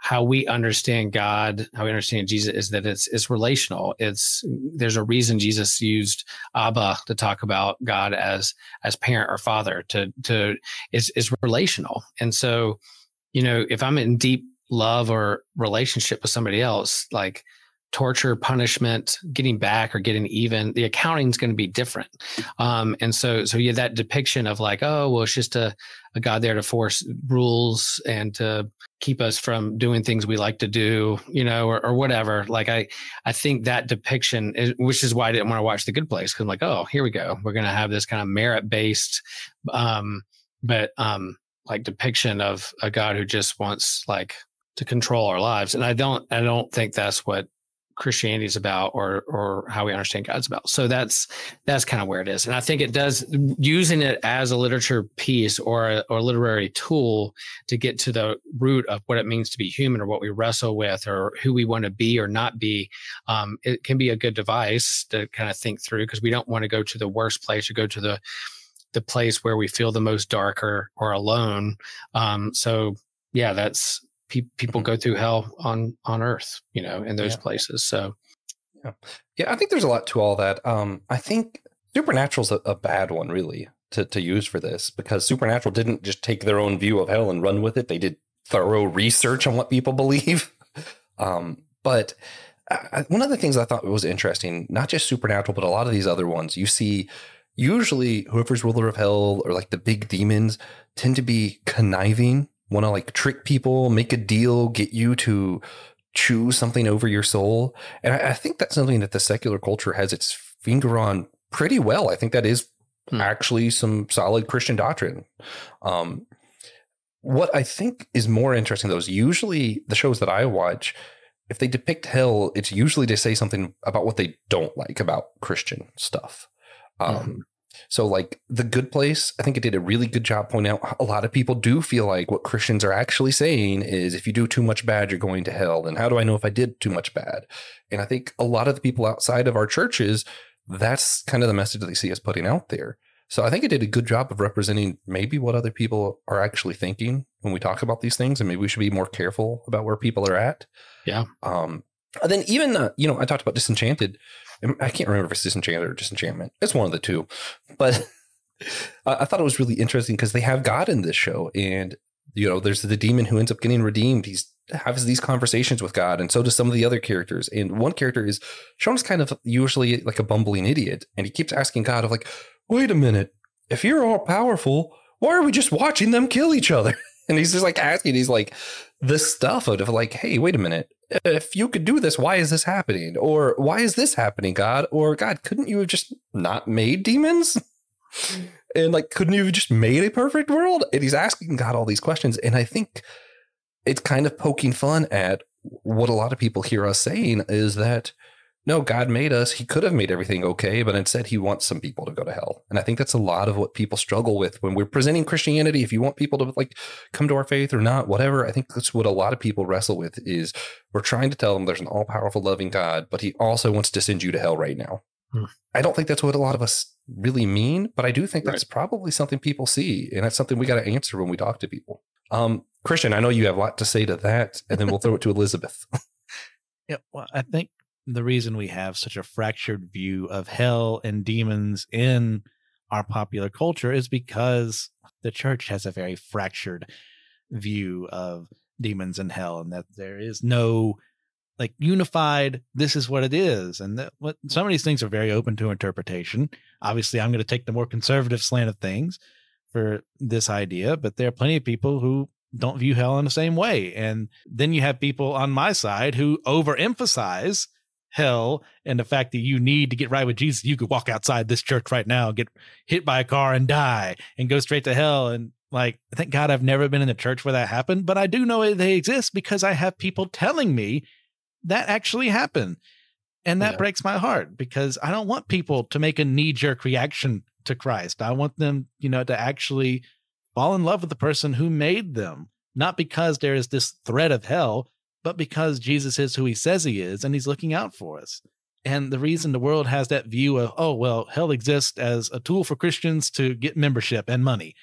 how we understand God, how we understand Jesus is that it's relational. There's a reason Jesus used Abba to talk about God as parent or father is relational. And so, you know, if I'm in deep love or relationship with somebody else, like torture, punishment, getting back or getting even, the accounting is going to be different. And so yeah, that depiction of like, oh, well, it's just a God there to force rules and to keep us from doing things we like to do, you know, or whatever. Like I think that depiction which is why I didn't want to watch The Good Place. Cause I'm like, oh, here we go. We're going to have this kind of merit based, like depiction of a God who just wants like to control our lives. And I don't think that's what Christianity is about or how we understand God's about. So that's kind of where it is. And I think it does, using it as a literature piece or a literary tool to get to the root of what it means to be human or what we wrestle with or who we want to be or not be. It can be a good device to kind of think through because we don't want to go to the worst place or go to the place where we feel the most dark or alone. So yeah, that's, people go through hell on earth, you know, in those places. So, yeah, I think there's a lot to all that. I think Supernatural's a bad one, really, to use for this because Supernatural didn't just take their own view of hell and run with it. They did thorough research on what people believe. But one of the things I thought was interesting, not just Supernatural, but a lot of these other ones, you see, usually whoever's ruler of hell or like the big demons tend to be conniving, want to like trick people, make a deal, get you to choose something over your soul. And I think that's something that the secular culture has its finger on pretty well. I think that is actually some solid Christian doctrine. What I think is more interesting though is usually the shows that I watch, if they depict hell, it's usually to say something about what they don't like about Christian stuff. So like The Good Place, I think it did a really good job pointing out a lot of people do feel like what Christians are actually saying is if you do too much bad, you're going to hell. And how do I know if I did too much bad? And I think a lot of the people outside of our churches, that's kind of the message that they see us putting out there. So I think it did a good job of representing maybe what other people are actually thinking when we talk about these things. And maybe we should be more careful about where people are at. Yeah. And then even, I talked about Disenchanted. I can't remember if it's Disenchanted or Disenchantment. It's one of the two. But I thought it was really interesting because they have God in this show. And, there's the demon who ends up getting redeemed. He has these conversations with God. And so does some of the other characters. And one character is shown as kind of usually like a bumbling idiot. And he keeps asking God of like, wait a minute, if you're all powerful, why are we just watching them kill each other? And he's just like asking, he's like this stuff of like, hey, wait a minute. If you could do this, why is this happening? Or why is this happening, God? Or God, couldn't you have just not made demons? And like, couldn't you have just made a perfect world? And he's asking God all these questions. And I think it's kind of poking fun at what a lot of people hear us saying is that, no, God made us. He could have made everything okay, but instead he wants some people to go to hell. And I think that's a lot of what people struggle with when we're presenting Christianity. If you want people to like come to our faith or not, whatever, I think that's what a lot of people wrestle with is we're trying to tell them there's an all powerful, loving God, but he also wants to send you to hell right now. I don't think that's what a lot of us really mean, but I do think that's probably something people see, and that's something we got to answer when we talk to people. Christian, I know you have a lot to say to that, and then we'll throw it to Elizabeth. Yeah, well, I think the reason we have such a fractured view of hell and demons in our popular culture is because the church has a very fractured view of demons and hell, and that there is no like unified, this is what it is. And that what some of these things are very open to interpretation. Obviously, I'm going to take the more conservative slant of things for this idea, but there are plenty of people who don't view hell in the same way. And then you have people on my side who overemphasize hell and the fact that you need to get right with Jesus. You could walk outside this church right now, get hit by a car and die and go straight to hell. And like, thank God I've never been in a church where that happened, but I do know they exist because I have people telling me that actually happened. And that breaks my heart because I don't want people to make a knee-jerk reaction to Christ. I want them, to actually fall in love with the person who made them, not because there is this threat of hell, but because Jesus is who he says he is, and he's looking out for us. And the reason the world has that view of, oh, well, hell exists as a tool for Christians to get membership and money.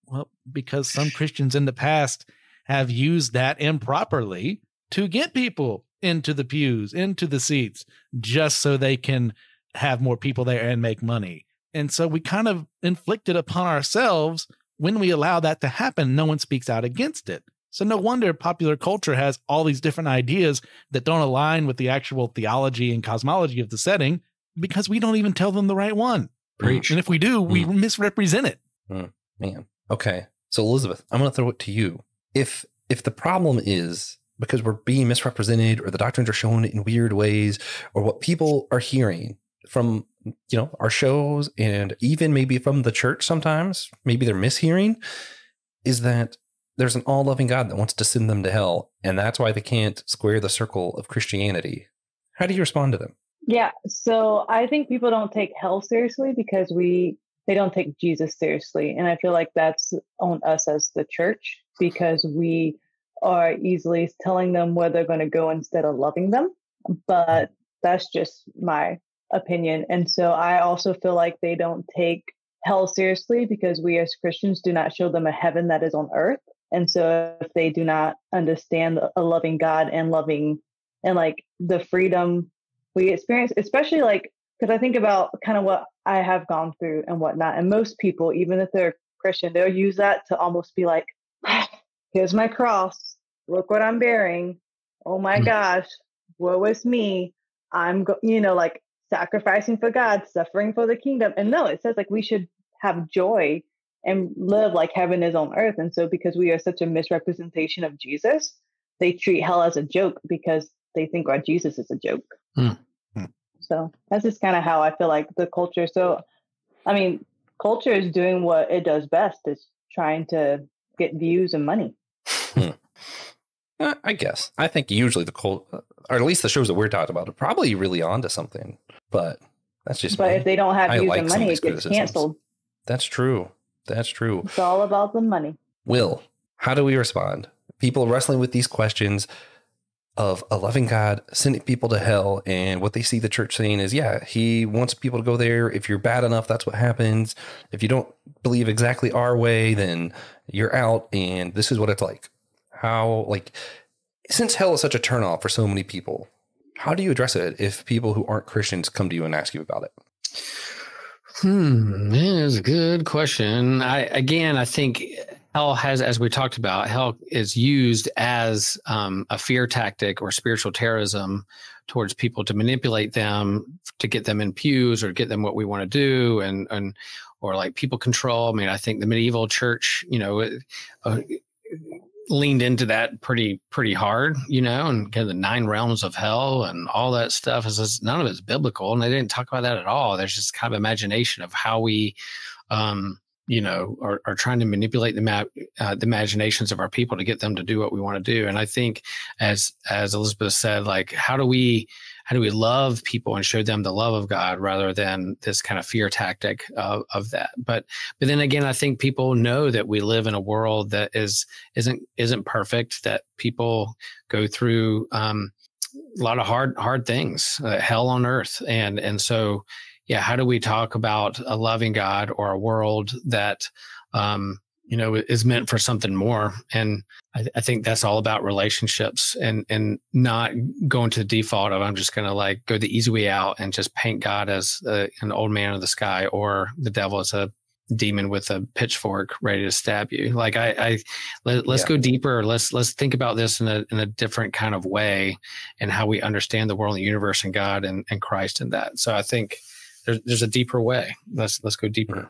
Well, because some Christians in the past have used that improperly to get people into the pews, into the seats, just so they can have more people there and make money. And so we kind of inflict it upon ourselves. When we allow that to happen, no one speaks out against it. So no wonder popular culture has all these different ideas that don't align with the actual theology and cosmology of the setting because we don't even tell them the right one. Preach. And if we do, we misrepresent it. Man. Okay. So Elizabeth, I'm going to throw it to you. If the problem is because we're being misrepresented or the doctrines are shown in weird ways or what people are hearing from, our shows and even maybe from the church sometimes, maybe they're mishearing, is that there's an all-loving God that wants to send them to hell. And that's why they can't square the circle of Christianity. How do you respond to them? Yeah. So I think people don't take hell seriously because they don't take Jesus seriously. And I feel like that's on us as the church because we are easily telling them where they're going to go instead of loving them. But that's just my opinion. And so I also feel like they don't take hell seriously because we as Christians do not show them a heaven that is on earth. And so if they do not understand a loving God and like the freedom we experience, especially like, because I think about kind of what I have gone through and whatnot. And most people, even if they're Christian, they'll use that to almost be like, here's my cross. Look what I'm bearing. Oh my gosh, woe is me. I'm, like sacrificing for God, suffering for the kingdom. And no, it says like we should have joy and live like heaven is on earth. And so because we are such a misrepresentation of Jesus, they treat hell as a joke because they think our Jesus is a joke. So that's just kind of how I feel like the culture. So, I mean, culture is doing what it does best, is trying to get views and money. I guess. I think usually the cult, or at least the shows that we're talking about, are probably really onto something. But that's just. But me. if they don't have views like and money, it gets canceled. That's true. That's true. It's all about the money. Will, how do we respond? People wrestling with these questions of a loving God sending people to hell, and what they see the church saying is, yeah, he wants people to go there. If you're bad enough, that's what happens. If you don't believe exactly our way, then you're out, and this is what it's like. How, like, since hell is such a turnoff for so many people, how do you address it if people who aren't Christians come to you and ask you about it? That's a good question. I think hell has, as we talked about, hell is used as a fear tactic or spiritual terrorism towards people to manipulate them, to get them in pews or get them what we want to do, and or like people control. I mean, I think the medieval church, leaned into that pretty hard, and kind of the 9 realms of hell and all that stuff. None of it's biblical, and they didn't talk about that at all. There's just kind of imagination of how we, are trying to manipulate the imaginations of our people to get them to do what we want to do. And I think, as Elizabeth said, like, how do we love people and show them the love of God rather than this kind of fear tactic of that? But then again, I think people know that we live in a world that isn't perfect, that people go through a lot of hard things, hell on earth. And so, how do we talk about a loving God or a world that, is meant for something more? And I think that's all about relationships and not going to the default of, I'm just going to like go the easy way out and just paint God as an old man of the sky, or the devil as a demon with a pitchfork ready to stab you. Like let's go deeper. Let's think about this in a different kind of way, and how we understand the world, the universe, and God and Christ in that. So I think there's a deeper way. Let's go deeper.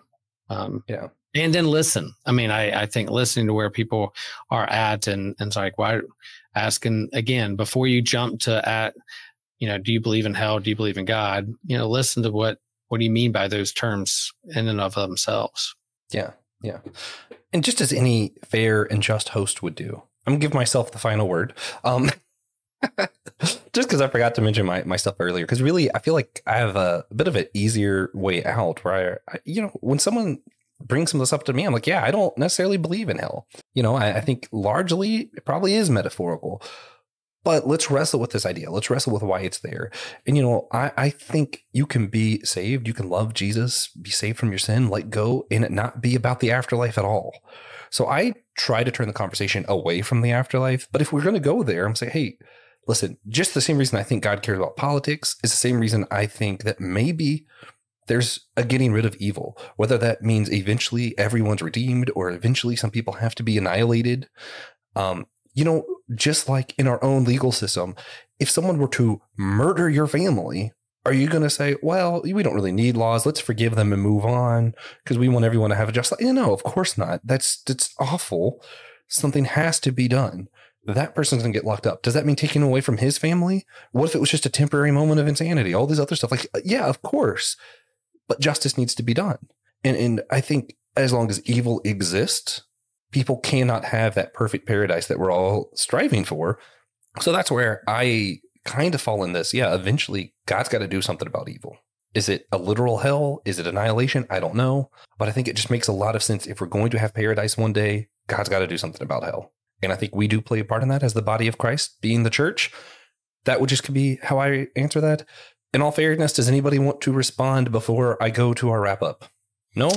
And then listen. I mean, I think listening to where people are at, and it's like, why asking again before you jump to do you believe in hell? Do you believe in God? Listen to what do you mean by those terms in and of themselves? Yeah. Yeah. And just as any fair and just host would do, I'm gonna give myself the final word. Just because I forgot to mention my stuff earlier, because really I feel like I have a bit of an easier way out where I when someone brings some of this up to me, I'm like, yeah, I don't necessarily believe in hell. I think largely it probably is metaphorical, but let's wrestle with this idea. Let's wrestle with why it's there. And, I think you can be saved. You can love Jesus, be saved from your sin, let go, and it not be about the afterlife at all. So I try to turn the conversation away from the afterlife. But if we're going to go there, I'm saying, hey, listen, just the same reason I think God cares about politics is the same reason I think that maybe there's a getting rid of evil, whether that means eventually everyone's redeemed or eventually some people have to be annihilated. Just like in our own legal system, if someone were to murder your family, are you going to say, well, we don't really need laws. Let's forgive them and move on because we want everyone to have a just life? No, of course not. That's awful. Something has to be done. That person's going to get locked up. Does that mean taking away from his family? What if it was just a temporary moment of insanity? All this other stuff. Like, yeah, of course. But justice needs to be done. And I think as long as evil exists, people cannot have that perfect paradise that we're all striving for. So that's where I kind of fall in this. Yeah, eventually God's got to do something about evil. Is it a literal hell? Is it annihilation? I don't know. But I think it just makes a lot of sense. If we're going to have paradise one day, God's got to do something about hell. And I think we do play a part in that as the body of Christ, being the church. That would just be how I answer that. In all fairness, does anybody want to respond before I go to our wrap up? No?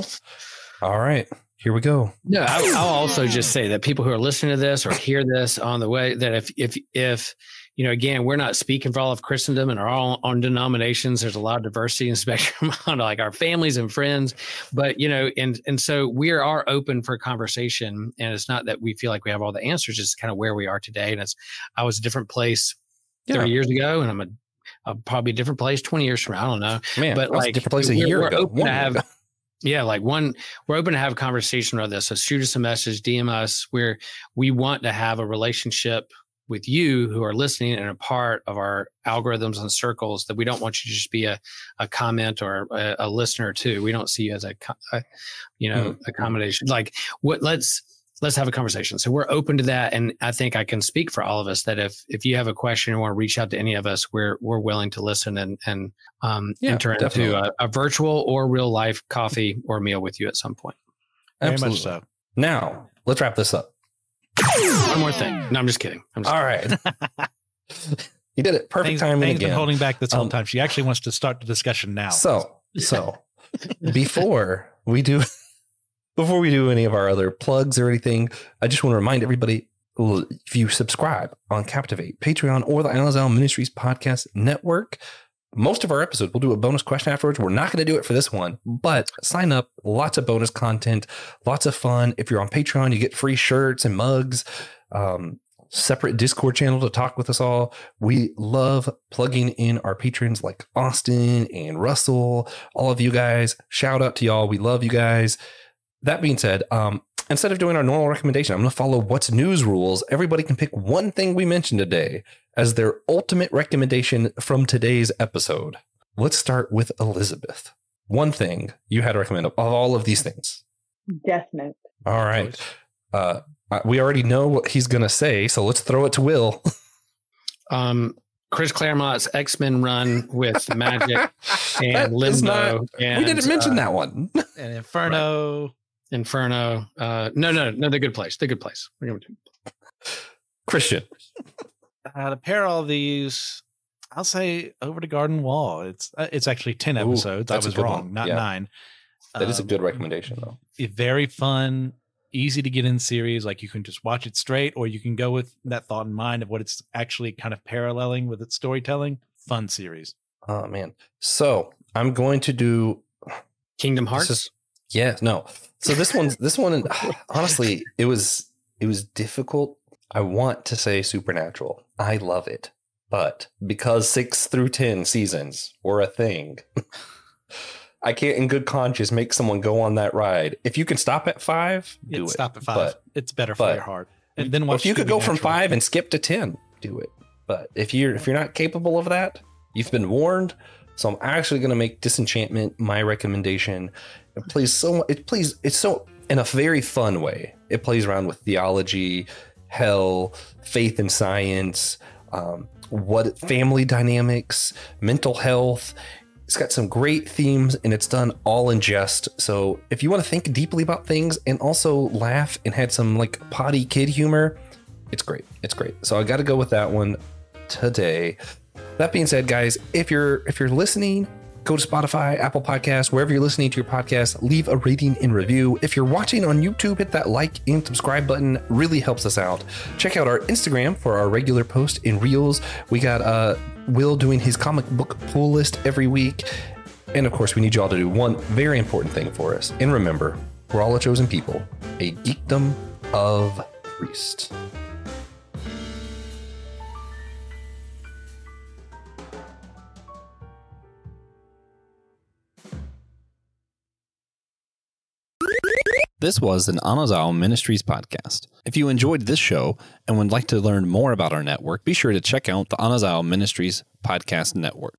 All right. Here we go. No, I'll also just say that people who are listening to this or hear this on the way, that if again, we're not speaking for all of Christendom and are all on denominations. There's a lot of diversity and spectrum on like our families and friends, but and so we are open for conversation. And it's not that we feel like we have all the answers, just kind of where we are today. And I was a different place 30 years ago, and I'm probably a different place 20 years from now. I don't know. Man, but like a different place a year ago. We're open to have a conversation about this. So shoot us a message, DM us, where we want to have a relationship with you who are listening and a part of our algorithms and circles, that we don't want you to just be a comment or a listener too. We don't see you as accommodation. Like let's have a conversation. So we're open to that. And I think I can speak for all of us that if you have a question or want to reach out to any of us, we're willing to listen and enter into a virtual or real life coffee or meal with you at some point. Absolutely. Very much so. Now let's wrap this up. One more thing. No, I'm just kidding. All right. You did it. Perfect timing again. Been holding back this whole time. She actually wants to start the discussion now. So before we do any of our other plugs or anything, I just want to remind everybody, if you subscribe on Captivate, Patreon, or the Anazao Ministries Podcast Network, most of our episodes, we'll do a bonus question afterwards. We're not going to do it for this one, but sign up. Lots of bonus content, lots of fun. If you're on Patreon, you get free shirts and mugs, separate Discord channel to talk with us all. We love plugging in our patrons like Austin and Russell, all of you guys. Shout out to y'all. We love you guys. That being said, instead of doing our normal recommendation, I'm going to follow What's News rules. Everybody can pick one thing we mentioned today as their ultimate recommendation from today's episode. Let's start with Elizabeth. One thing you had to recommend of all of these things. Death Note. All right. We already know what he's going to say, so let's throw it to Will. Chris Claremont's X-Men run with magic and Limbo. We didn't mention that one. And Inferno. Right. Inferno. No, they're good place. They're good place. We're going to Christian. To pair all these, I'll say Over the Garden Wall. It's actually 10 episodes. I that's a was good wrong, one. not Yeah. 9. That is a good recommendation, though. Very fun, easy to get in series. Like you can just watch it straight, or you can go with that thought in mind of what it's actually kind of paralleling with its storytelling. Fun series. Oh man. So I'm going to do Kingdom Hearts. No. So this one, honestly, it was difficult. I want to say Supernatural. I love it. But because 6 through 10 seasons were a thing, I can't in good conscience make someone go on that ride. If you can stop at 5, do it. Stop at 5. But it's better for your heart. And then watch if you could go from Supernatural. 5 and skip to 10, do it. But if you're not capable of that, you've been warned. So I'm actually going to make Disenchantment my recommendation. It's so in a very fun way. It plays around with theology, hell, faith and science, what family dynamics, mental health. It's got some great themes and it's done all in jest. So if you want to think deeply about things and also laugh and had some like potty kid humor, it's great. It's great. So I got to go with that one today. That being said, guys, if you're listening, go to Spotify, Apple Podcasts, wherever you're listening to your podcast, leave a rating and review. If you're watching on YouTube, hit that like and subscribe button. Really helps us out. Check out our Instagram for our regular post and reels. We got Will doing his comic book pull list every week. And of course, we need you all to do one very important thing for us. And remember, we're all a chosen people, a geekdom of priests. This was an Anazao Ministries podcast. If you enjoyed this show and would like to learn more about our network, be sure to check out the Anazao Ministries Podcast Network.